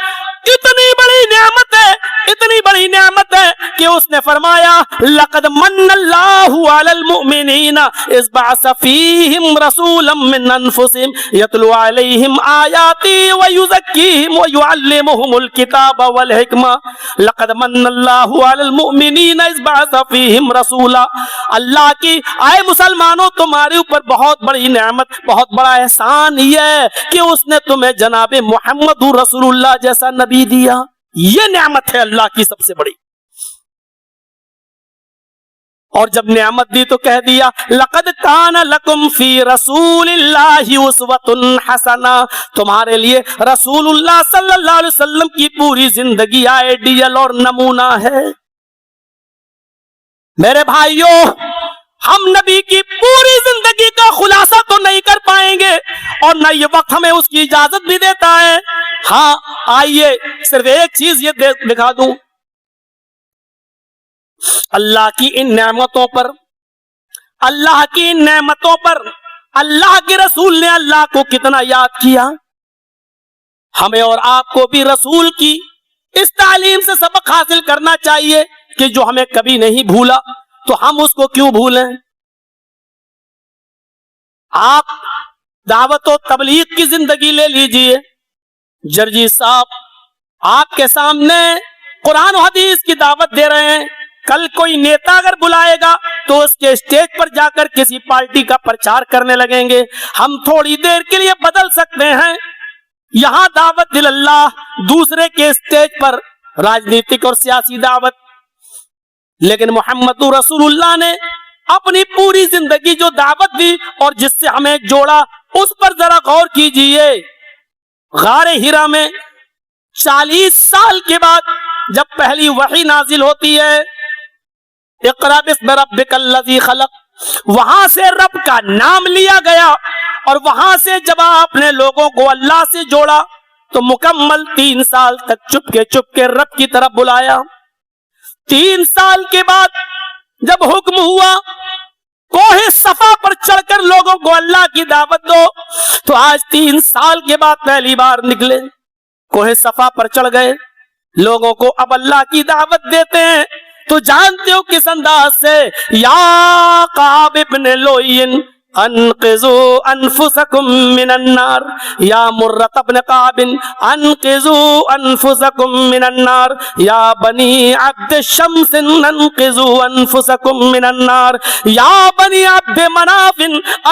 اتنی بڑی نعمت ہے, اتنی بڑی نعمت ہے کہ اس نے فرمایا, لَقَدْ مَنَّ اللَّهُ عَلَى الْمُؤْمِنِينَ إِذْ بَعَثَ فِيهِمْ رَسُولًا مِّنْ أَنفُسِهِمْ يَتْلُو عَلَيْهِمْ آيَاتِهِ وَيُزَكِّيهِمْ وَيُعَلِّمُهُمُ الْكِتَابَ وَالْحِكْمَةَ لَقَدْ مَنَّ اللَّهُ عَلَى الْمُؤْمِنِينَ إِذْ بَعَثَ فِيهِمْ رَسُولًا. اللہ کی اے مسلمانوں, تمہارے اوپر بہت بڑی نعمت, بہت بڑا احسان یہ ہے کہ اس نے تمہیں جناب محمد رسول اللہ جیسا نبی دیا. یہ نعمت ہے اللہ کی سب سے بڑی. اور جب نعمت دی تو کہہ دیا, لَقَدْ كَانَ لَكُمْ فِي رَسُولِ اللَّهِ أُسْوَةٌ حَسَنَةٌ, تمہارے لیے رسول اللہ صلی اللہ علیہ وسلم کی پوری زندگی آئیڈیل اور نمونہ ہے. میرے بھائیوں, ہم نبی کی پوری زندگی کا خلاصہ تو نہیں کر پائیں گے, اور نہ یہ وقت ہمیں اس کی اجازت بھی دیتا ہے. ہاں آئیے صرف ایک چیز یہ دکھا دوں. اللہ کی ان نعمتوں پر, اللہ کی ان نعمتوں پر اللہ کے رسول نے اللہ کو کتنا یاد کیا. ہمیں اور آپ کو بھی رسول کی اس تعلیم سے سبق حاصل کرنا چاہیے کہ جو ہمیں کبھی نہیں بھولا تو ہم اس کو کیوں بھولیں. آپ دعوت و تبلیغ کی زندگی لے لیجئے. جرجی صاحب آپ کے سامنے قرآن و حدیث کی دعوت دے رہے ہیں. کل کوئی نیتا اگر بلائے گا تو اس کے اسٹیج پر جا کر کسی پارٹی کا پرچار کرنے لگیں گے. ہم تھوڑی دیر کے لیے بدل سکتے ہیں, یہاں دعوت دل اللہ, دوسرے کے اسٹیج پر راجنیتک اور سیاسی دعوت. لیکن محمد رسول اللہ نے اپنی پوری زندگی جو دعوت دی اور جس سے ہمیں جوڑا, اس پر ذرا غور کیجئے. غار ہرا میں 40 سال کے بعد جب پہلی وحی نازل ہوتی ہے, اقرأ باسم ربک الذی خلق, وہاں سے رب کا نام لیا گیا, اور وہاں سے جب آپ نے لوگوں کو اللہ سے جوڑا تو مکمل 3 سال تک چپ کے رب کی طرف بلایا. 3 سال کے بعد جب حکم ہوا کوہ صفا پر چڑھ کر لوگوں کو اللہ کی دعوت دو, تو آج 3 سال کے بعد پہلی بار نکلے, کوہ صفا پر چڑھ گئے, لوگوں کو اب اللہ کی دعوت دیتے ہیں. تو جانتے ہو کس انداز سے, یا کعب ابن لوئین انقذوا انفسکم من النار یا مرۃ بن کعب انقذوا انفسکم من النار یا بنی عبد الشمس انقذوا انفسکم من النار یا بنی عبد مناف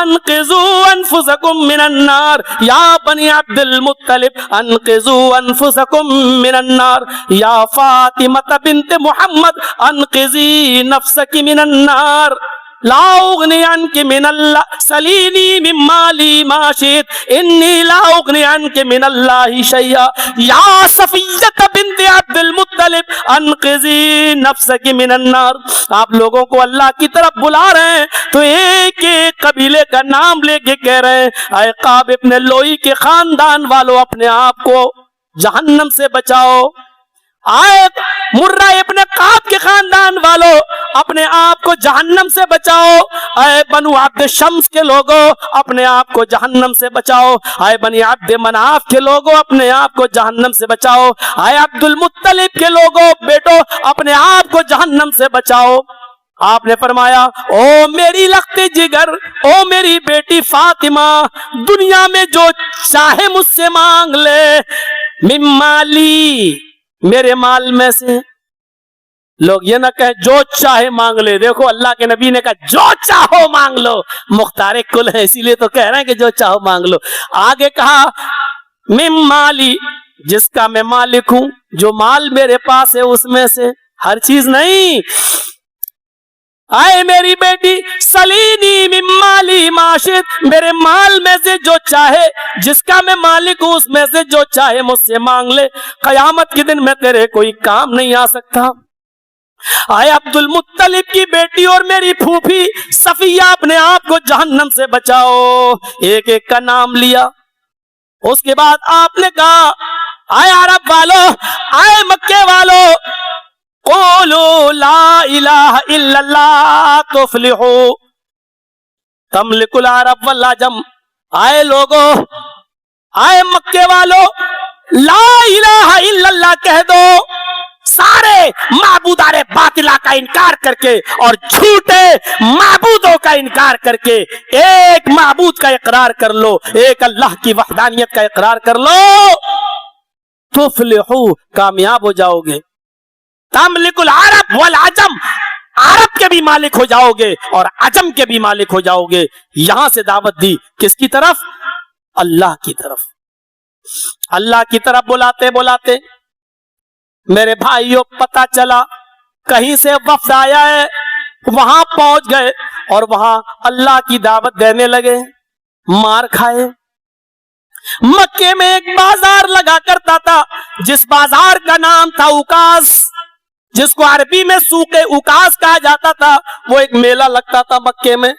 انقذوا انفسکم من النار یا بنی عبد المطلب انقذوا انفسکم من النار یا فاطمہ بنت محمد انقذی نفسک من النار لا اغنی عنک من اللہ سلینی من مالی ما شئت انی لا اغنی عنک من اللہ شیئا یا صفیہ بنت عبد المطلب انقذی نفسک من النار. آپ لوگوں کو اللہ کی طرف بلا رہے ہیں تو ایک ایک قبیلے کا نام لے کے کہہ رہے ہیں اے کعب ابن لوئی کے خاندان والوں اپنے آپ کو جہنم سے بچاؤ. آئے مرہ ابن کعب کے خاندان والوں اپنے آپ کو جہنم سے بچاؤ. اے بنو عبد شمس کے لوگوں اپنے آپ کو جہنم سے بچاؤ. اے بنی عبد مناف کے لوگوں اپنے آپ کو جہنم سے بچاؤ. اے عبد المطلب کے لوگوں بیٹو اپنے آپ کو جہنم سے بچاؤ. آپ نے فرمایا او میری لخت جگر، او میری بیٹی فاطمہ، دنیا میں جو چاہے مجھ سے مانگ لے، من مالی، میرے مال میں سے. لوگ یہ نہ کہیں جو چاہے مانگ لے. دیکھو اللہ کے نبی نے کہا جو چاہو مانگ لو. مختار کل ہے اسی لیے تو کہہ رہے ہیں کہ جو چاہو مانگ لو. آگے کہا من مالی، جس کا میں مالک ہوں، جو مال میرے پاس ہے اس میں سے، ہر چیز نہیں. آئے میری بیٹی سلینی من مالی ما شئت، میرے مال میں سے جو چاہے، جس کا میں مالک ہوں اس میں سے جو چاہے مجھ سے مانگ لے، قیامت کے دن میں تیرے کوئی کام نہیں آ سکتا. آئے عبد المطلب کی بیٹی اور میری پھوپھی صفیہ اپنے آپ کو جہنم سے بچاؤ. ایک ایک کا نام لیا. اس کے بعد آپ نے کہا آئے عرب والو، آئے مکے والو، قولوا لا الہ الا اللہ تفلحوا تملک العرب والعجم. آئے لوگو، آئے مکے والو، لا الہ الا اللہ کہہ دو. سارے معبودان باطلہ کا انکار کر کے اور جھوٹے معبودوں کا انکار کر کے ایک معبود کا اقرار کر لو، ایک اللہ کی وحدانیت کا اقرار کر لو، تفلحوا، کامیاب ہو جاؤ گے. تملک العرب والعجم، عرب کے بھی مالک ہو جاؤ گے اور عجم کے بھی مالک ہو جاؤ گے. یہاں سے دعوت دی کس کی طرف؟ اللہ کی طرف. اللہ کی طرف بلاتے بلاتے میرے بھائیوں پتہ چلا کہیں سے وفد آیا ہے. وہاں پہنچ گئے اور وہاں اللہ کی دعوت دینے لگے. مار کھائے. مکے میں ایک بازار لگا کرتا تھا جس بازار کا نام تھا اوکاس، جس کو عربی میں سوق اوکاس کہا جاتا تھا. وہ ایک میلہ لگتا تھا مکے میں.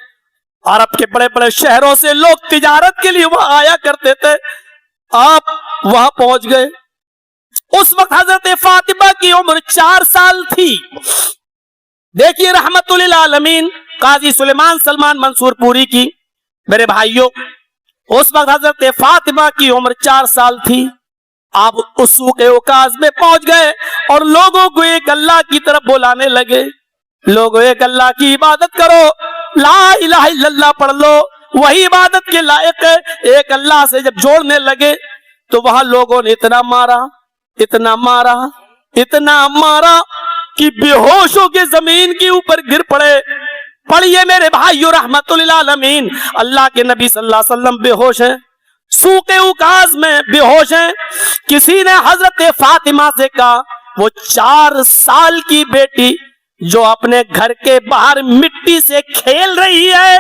عرب کے بڑے بڑے شہروں سے لوگ تجارت کے لیے وہاں آیا کرتے تھے. آپ وہاں پہنچ گئے. اس وقت حضرت فاطمہ کی عمر 4 سال تھی. دیکھیے رحمت للعالمین قاضی سلیمان سلمان منصور پوری کی. میرے بھائیوں اس وقت حضرت فاطمہ کی عمر 4 سال تھی. آپ اس سوق اوکاس میں پہنچ گئے اور لوگوں کو ایک اللہ کی طرف بلانے لگے. لوگوں ایک اللہ کی عبادت کرو، لا الہ الا اللہ پڑھ لو، وہی عبادت کے لائق ہے. ایک اللہ سے جب جوڑنے لگے تو وہاں لوگوں نے اتنا مارا، اتنا مارا، اتنا مارا کہ بے ہوش ہو کے زمین کے اوپر گر پڑے. پڑھیے میرے بھائیو رحمت للعالمین، اللہ کے نبی صلی اللہ علیہ وسلم بے ہوش ہیں، سوق اوکاس میں بے ہوش ہیں. کسی نے حضرت فاطمہ سے کہا وہ 4 سال کی بیٹی جو اپنے گھر کے باہر مٹی سے کھیل رہی ہے،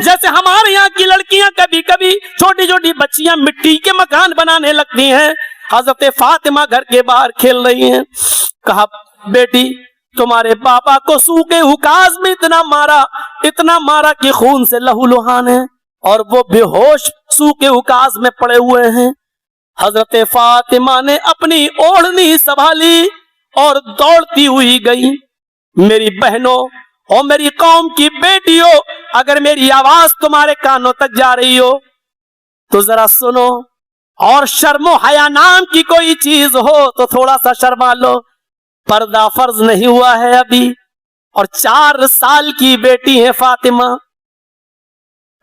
جیسے ہمارے یہاں کی لڑکیاں کبھی کبھی چھوٹی چھوٹی بچیاں مٹی کے مکان بنانے لگتی ہیں، حضرت فاطمہ گھر کے باہر کھیل رہی ہیں. کہا بیٹی تمہارے پاپا کو سوق اوکاس میں اتنا مارا کہ خون سے لہو لہان ہے اور وہ بے ہوش سوق اوکاس میں پڑے ہوئے ہیں. حضرت فاطمہ نے اپنی اوڑھنی سنبھالی اور دوڑتی ہوئی گئی. میری بہنوں اور میری قوم کی بیٹیوں، اگر میری آواز تمہارے کانوں تک جا رہی ہو تو ذرا سنو، اور شرم و حیا نام کی کوئی چیز ہو تو تھوڑا سا شرما لو. پردہ فرض نہیں ہوا ہے ابھی، اور 4 سال کی بیٹی ہے فاطمہ.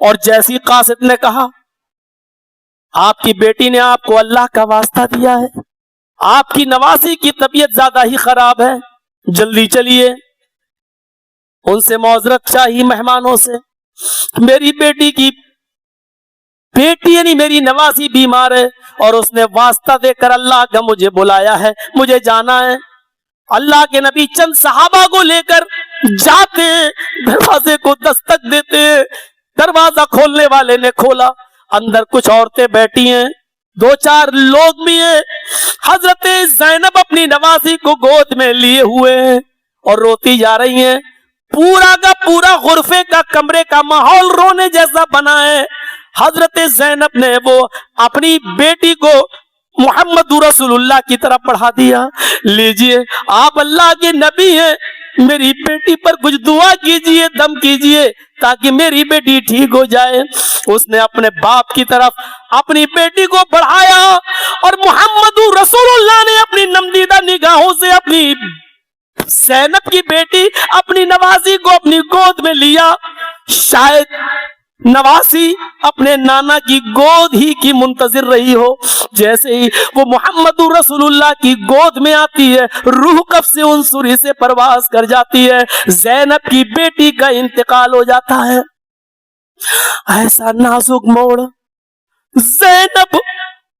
اور جیسی قاصد نے کہا آپ کی بیٹی نے آپ کو اللہ کا واسطہ دیا ہے, آپ کی نواسی کی طبیعت زیادہ ہی خراب ہے, جلدی چلیے, ان سے معذرت چاہیے مہمانوں سے, میری بیٹی کی بیٹی یعنی میری نواسی بیمار ہے اور اس نے واسطہ دے کر اللہ کا مجھے بلایا ہے, مجھے جانا ہے. اللہ کے نبی چند صحابہ کو لے کر جاتے ہیں, دروازے کو دستک دیتے ہیں, دروازہ کھولنے والے نے کھولا, اندر کچھ عورتیں بیٹھی ہیں, 2-4 لوگ بھی ہیں. حضرت زینب اپنی نواسی کو گود میں لیے ہوئے ہیں اور روتی جا رہی ہیں. پورا کا پورا غرفے کا کمرے کا ماحول رونے جیسا بنا ہے. حضرت زینب نے وہ اپنی بیٹی کو محمد رسول اللہ کی طرف پڑھا دیا, لیجئے آپ اللہ کے نبی ہیں, میری بیٹی پر کچھ دعا کیجئے, دم کیجئے تاکہ میری بیٹی ٹھیک ہو جائے. اس نے اپنے باپ کی طرف اپنی بیٹی کو بڑھایا اور محمد رسول اللہ نے اپنی نمدیدہ نگاہوں سے اپنی زینب کی بیٹی اپنی نواسی کو اپنی گود میں لیا. شاید نواسی اپنے نانا کی گود ہی کی منتظر رہی ہو. جیسے ہی وہ محمد رسول اللہ کی گود میں آتی ہے, روح قبض سے عنصری سے پرواز کر جاتی ہے, زینب کی بیٹی کا انتقال ہو جاتا ہے. ایسا نازک موڑ, زینب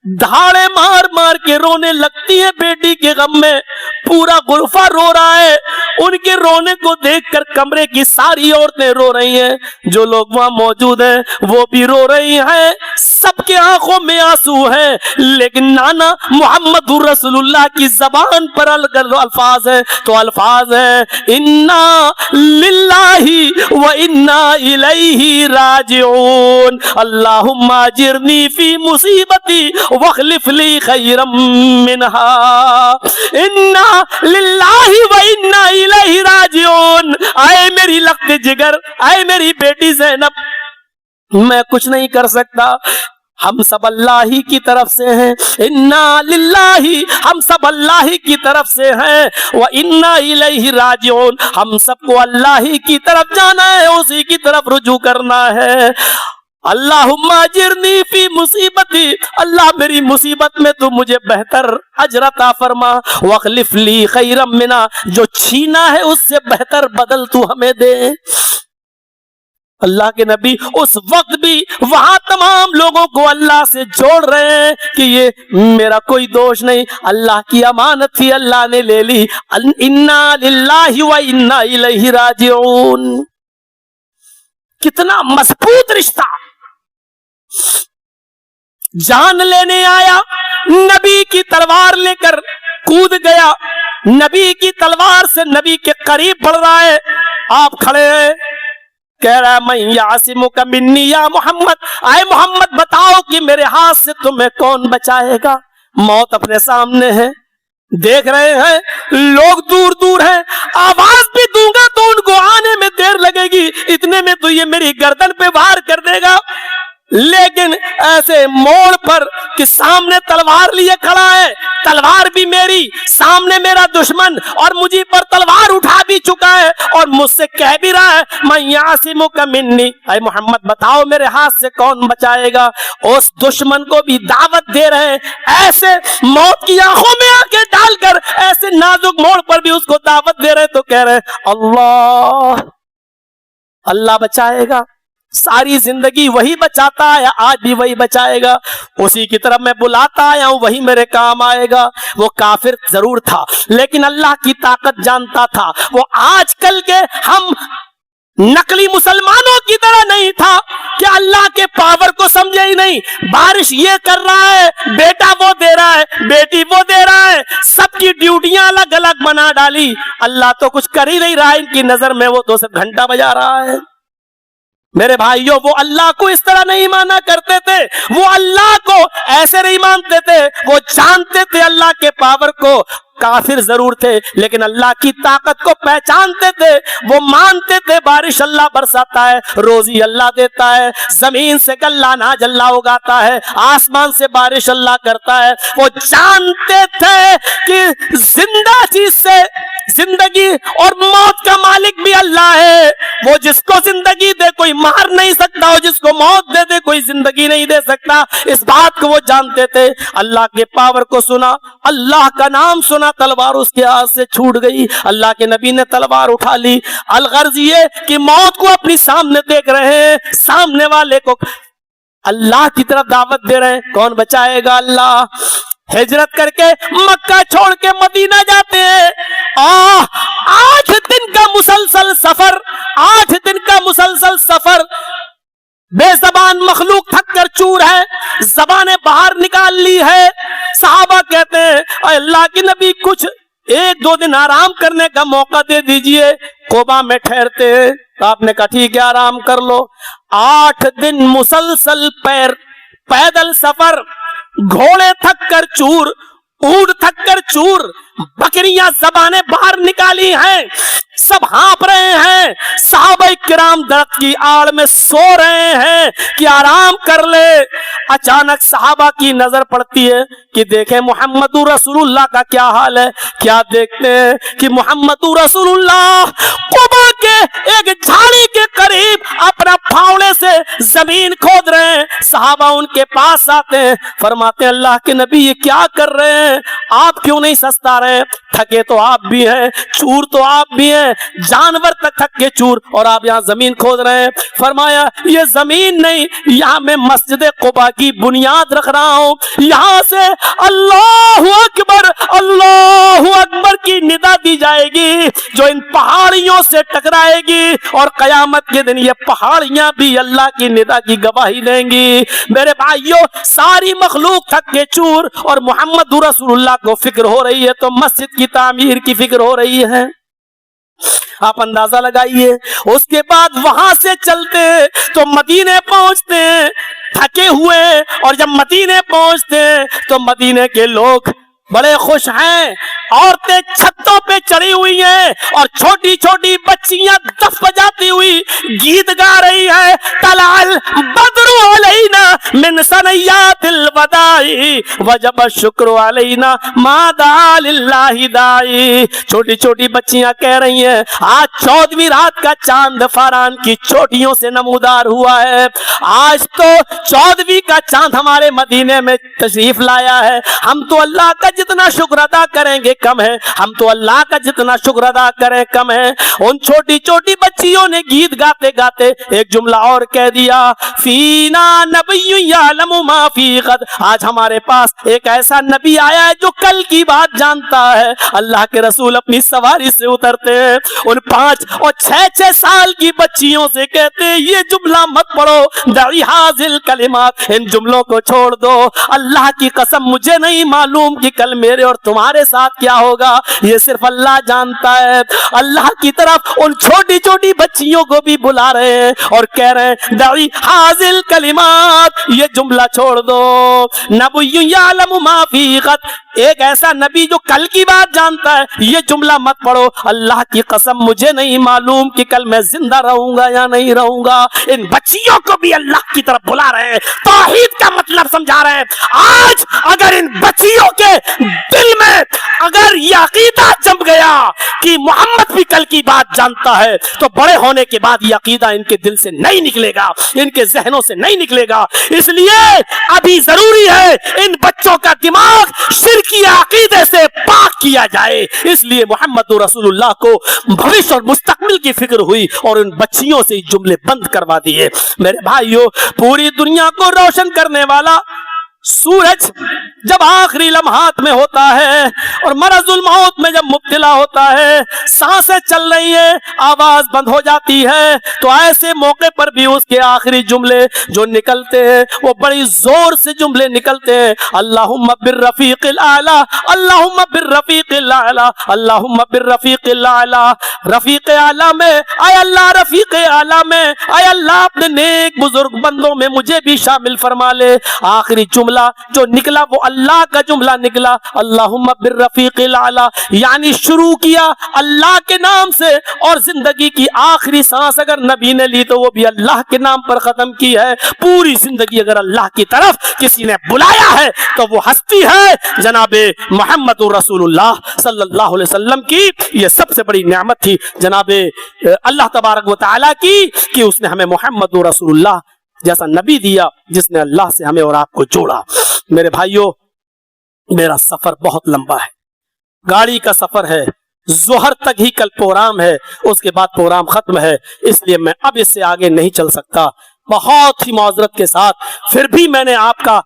دھاڑے مار مار کے رونے لگتی ہے بیٹی کے غم میں. پورا غرفہ رو رہا ہے, ان کے رونے کو دیکھ کر کمرے کی ساری عورتیں رو رہی ہیں, جو لوگ وہاں موجود ہیں وہ بھی رو رہی ہیں, سب کے آنکھوں میں آنسو ہیں. لیکن نانا محمد رسول اللہ کی زبان پر الفاظ ہیں, تو الفاظ ہیں انا للہ و انا الیہ راجعون, اللہم اجرنی فی مصیبتی واخلف لی خیرا منہا, انا للہ و انا الیہ راجعون. آئے میری لخت جگر, آئے میری بیٹی زینب, میں کچھ نہیں کر سکتا, ہم سب اللہ ہی کی طرف سے ہیں. انا للہ, ہم سب اللہ ہی کی طرف سے ہیں, و انا الیہ راجعون, ہم سب کو اللہ ہی کی طرف جانا ہے, اسی کی طرف رجوع کرنا ہے. اللہم اجرنی فی مصیبتی, اللہ میری مصیبت میں تو مجھے بہتر اجر عطا فرما, واخلف لی خیرا منہا, جو چھینا ہے اس سے بہتر بدل تو ہمیں دے. اللہ کے نبی اس وقت بھی وہاں تمام لوگوں کو اللہ سے جوڑ رہے ہیں کہ یہ میرا کوئی دوش نہیں, اللہ کی امانت تھی, اللہ نے لے لی. انا للہ و انا الیہ راجعون. کتنا مضبوط رشتہ. جان لینے آیا, نبی کی تلوار لے کر کود گیا, نبی کی تلوار سے نبی کے قریب بڑھ رہا ہے. آپ کھڑے ہیں, کہہ رہا ہے میں یعصمک منی یا محمد, آئے محمد بتاؤ کہ میرے ہاتھ سے تمہیں کون بچائے گا. موت اپنے سامنے ہے, دیکھ رہے ہیں لوگ دور دور ہیں, آواز بھی دوں گا تو ان کو آنے میں دیر لگے گی, اتنے میں تو یہ میری گردن پہ وار کر دے گا. لیکن ایسے موڑ پر کہ سامنے تلوار لیے کھڑا ہے, تلوار بھی میری, سامنے میرا دشمن, اور مجھے پر تلوار اٹھا بھی چکا ہے اور مجھ سے کہہ بھی رہا ہے میں یعصمک منی, اے محمد بتاؤ میرے ہاتھ سے کون بچائے گا. اس دشمن کو بھی دعوت دے رہے ہیں, ایسے موت کی آنکھوں میں آنکھیں ڈال کر ایسے نازک موڑ پر بھی اس کو دعوت دے رہے, تو کہہ رہے اللہ, اللہ بچائے گا. ساری زندگی وہی بچاتا ہے, آج بھی وہی بچائے گا. اسی کی طرف میں بلاتا آیا ہوں, وہی میرے کام آئے گا. وہ کافر ضرور تھا لیکن اللہ کی طاقت جانتا تھا. وہ آج کل کے ہم نقلی مسلمانوں کی طرح نہیں تھا کہ اللہ کے پاور کو سمجھے ہی نہیں. بارش یہ کر رہا ہے, بیٹا وہ دے رہا ہے, بیٹی وہ دے رہا ہے, سب کی ڈیوٹیاں الگ الگ بنا ڈالی. اللہ تو کچھ کر ہی نہیں رہا, ان کی نظر میں وہ تو صرف گھنٹہ بجا رہا ہے. میرے بھائیوں, وہ اللہ کو اس طرح نہیں مانا کرتے تھے, وہ اللہ کو ایسے نہیں مانتے تھے, وہ جانتے تھے اللہ کے پاور کو. کافر ضرور تھے لیکن اللہ کی طاقت کو پہچانتے تھے, وہ مانتے تھے بارش اللہ برساتا ہے, روزی اللہ دیتا ہے, زمین سے کل اناج اللہ اگاتا ہے, آسمان سے بارش اللہ کرتا ہے. وہ جانتے تھے کہ زندہ چیز سے زندگی اور موت کا مالک بھی اللہ ہے. وہ جس کو زندگی دے کوئی مار نہیں سکتا, اور جس کو موت دے دے کوئی زندگی نہیں دے سکتا. اس بات کو وہ جانتے تھے. اللہ کے پاور کو سنا, اللہ کا نام سنا, تلوار اس کے ہاتھ سے چھوٹ گئی. اللہ کے نبی نے تلوار اٹھا لی. الغرض یہ کہ موت کو اپنی سامنے دیکھ رہے ہیں, سامنے والے کو اللہ کی طرف دعوت دے رہے ہیں. کون بچائے گا؟ اللہ. ہجرت کر کے مکہ چھوڑ کے مدینہ جاتے ہیں. 8 دن کا مسلسل سفر, 8 دن کا مسلسل سفر. بے زبان مخلوق تھک کر چور ہے, زبانیں باہر نکال لی ہے. صحابہ کہتے ہیں اے اللہ کے نبی کچھ 1-2 دن آرام کرنے کا موقع دے دیجئے. قبا میں ٹھہرتے ہیں. تو آپ نے کہا ٹھیک ہے آرام کر لو. 8 دن مسلسل پیدل سفر, گھوڑے تھک کر چور, اونٹ تھک کر چور, بکریاں زبانیں باہر نکالی ہیں, سب ہانپ رہے ہیں. صحابہ کرام درخت کی آڑ میں سو رہے ہیں کہ آرام کر لے. اچانک صحابہ کی نظر پڑتی ہے کہ دیکھیں محمد رسول اللہ کا کیا حال ہے. کیا دیکھتے ہیں کہ محمد رسول اللہ قبا کے ایک جھاڑی کے قریب اپنا پھاوڑے سے زمین کھود رہے ہیں. صحابہ ان کے پاس آتے ہیں, فرماتے ہیں اللہ کے نبی یہ کیا کر رہے ہیں, آپ کیوں نہیں سستا رہے ہیں؟ تھکے تو آپ بھی ہیں, چور تو آپ بھی ہیں, جانور تک تھک کے چور, اور آپ یہاں زمین کھود رہے ہیں. فرمایا یہ زمین نہیں, یہاں میں مسجد قبا کی بنیاد رکھ رہا ہوں. یہاں سے اللہ اکبر اللہ اکبر کی ندا دی جائے گی جو ان پہاڑیوں سے ٹکرائے گی, اور قیامت کے دن یہ پہاڑیاں بھی اللہ کی ندا کی گواہی دیں گی. میرے بھائیوں, ساری مخلوق تھک کے چور, اور محمد رسول اللہ کو فکر ہو رہی ہے تو مسجد کی تعمیر کی فکر ہو رہی ہے. آپ اندازہ لگائیے. اس کے بعد وہاں سے چلتے تو مدینے پہنچتے ہیں تھکے ہوئے, اور جب مدینے پہنچتے ہیں تو مدینے کے لوگ بڑے خوش ہیں. عورتیں چھتوں پہ چڑھی ہوئی ہیں, اور چھوٹی چھوٹی بچیاں دف بجاتی ہوئی گیت گا رہی ہیں. طلع البدر علینا من ثنیات الوداع وجب الشکر علینا ما دعا للہ داعی. چھوٹی چھوٹی بچیاں کہہ رہی ہیں آج 14ویں رات کا چاند فاران کی چوٹیوں سے نمودار ہوا ہے. آج تو 14ویں کا چاند ہمارے مدینے میں تشریف لایا ہے. ہم تو اللہ کا جتنا شکر ادا کریں گے کم ہے, ہم تو اللہ کا جتنا شکر ادا کریں کم ہے. ان چھوٹی چھوٹی بچیوں نے گیت گاتے گاتے ایک جملہ اور کہہ دیا, فینا نبی یعلم ما فی غد. آج ہمارے پاس ایک ایسا نبی آیا ہے جو کل کی بات جانتا ہے. اللہ کے رسول اپنی سواری سے اترتے ہیں, ان 5 اور 6 سال کی بچیوں سے کہتے ہیں یہ جملہ مت پڑھو, دعی حاضل کلمات, ان جملوں کو چھوڑ دو. اللہ کی قسم مجھے نہیں معلوم کہ کل میرے اور تمہارے ساتھ کیا ہوگا, یہ صرف اللہ جانتا ہے. اللہ کی طرف ان چھوٹی چھوٹی بچیوں کو بھی بلا رہے ہیں اور کہہ رہے ہیں دعی حاضل کلمات, یہ جملہ چھوڑ دو. نبی یعلم ما فی غد, ایک ایسا نبی جو کل کی بات جانتا ہے, یہ جملہ مت پڑھو. اللہ کی قسم مجھے نہیں معلوم کہ کل میں زندہ رہوں گا یا نہیں رہوں گا. ان بچیوں کو بھی اللہ کی طرف بلا رہے ہیں, توحید کا مطلب سمجھا رہے ہیں. آج اگر ان بچیوں کے دل میں اگر یہ عقیدہ جم گیا کہ محمد بھی کل کی بات جانتا ہے, تو بڑے ہونے کے بعد یہ عقیدہ ان کے دل سے نہیں نکلے گا, ان کے ذہنوں سے نہیں نکلے گا. اس لیے ابھی ضروری ہے ان بچوں کا دماغ شرکی عقیدے سے پاک کیا جائے. اس لیے محمد رسول اللہ کو بھوش اور مستقبل کی فکر ہوئی اور ان بچیوں سے جملے بند کروا دیے. میرے بھائیوں, پوری دنیا کو روشن کرنے والا سورج جب آخری لمحات میں ہوتا ہے اور مرض الموت میں جب مبتلا ہوتا ہے, سانسیں چل رہی ہیں, آواز بند ہو جاتی ہے, تو ایسے موقع پر بھی اس کے آخری جملے جو نکلتے ہیں وہ بڑی زور سے جملے نکلتے ہیں. اللہم بالرفیق الاعلی, اللہم بالرفیق الاعلی, اللہم بالرفیق الاعلی. رفیق اعلی میں, اے اللہ رفیق اعلی میں, اے اللہ اپنے نیک بزرگ بندوں میں مجھے بھی شامل فرما لے. آخری جملہ جملہ جو نکلا وہ اللہ کا جملہ نکلا، اللہم بالرفیق الاعلی، یعنی شروع کیا اللہ کے نام سے، اور زندگی کی آخری سانس اگر نبی نے لی تو وہ بھی اللہ کے نام پر ختم کی ہے۔ پوری زندگی اگر اللہ کی طرف کسی نے بلایا ہے تو وہ ہستی ہے جناب محمد رسول اللہ صلی اللہ علیہ وسلم کی۔ یہ سب سے بڑی نعمت تھی جناب اللہ تبارک و تعالیٰ کی کہ اس نے ہمیں محمد رسول اللہ جیسا نبی دیا جس نے اللہ سے ہمیں اور آپ کو جوڑا۔ میرے بھائیوں، میرا سفر بہت لمبا ہے، گاڑی کا سفر ہے، ظہر تک ہی کل پروگرام ہے، اس کے بعد پروگرام ختم ہے، اس لیے میں اب اس سے آگے نہیں چل سکتا۔ بہت ہی معذرت کے ساتھ پھر بھی میں نے آپ کا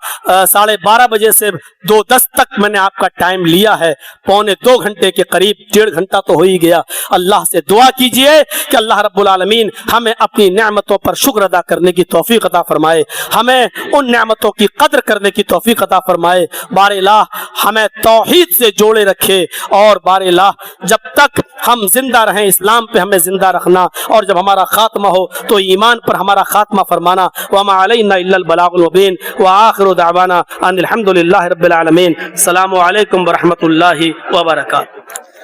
12:30 بجے سے 2:10 تک میں نے آپ کا ٹائم لیا ہے، 1.25 گھنٹے کے قریب، 1.5 گھنٹہ تو ہو ہی گیا۔ اللہ سے دعا کیجئے کہ اللہ رب العالمین ہمیں اپنی نعمتوں پر شکر ادا کرنے کی توفیق عطا فرمائے، ہمیں ان نعمتوں کی قدر کرنے کی توفیق عطا فرمائے۔ بار الہ ہمیں توحید سے جوڑے رکھے، اور بار الہ جب تک ہم زندہ رہیں اسلام پہ ہمیں زندہ رکھنا، اور جب ہمارا خاتمہ ہو تو ایمان پر ہمارا خاتمہ فرمانا۔ وما علینا الا البلاغ المبین، وآخر دعوانا ان الحمد للہ رب العالمین۔ السلام علیکم ورحمۃ اللہ وبرکاتہ۔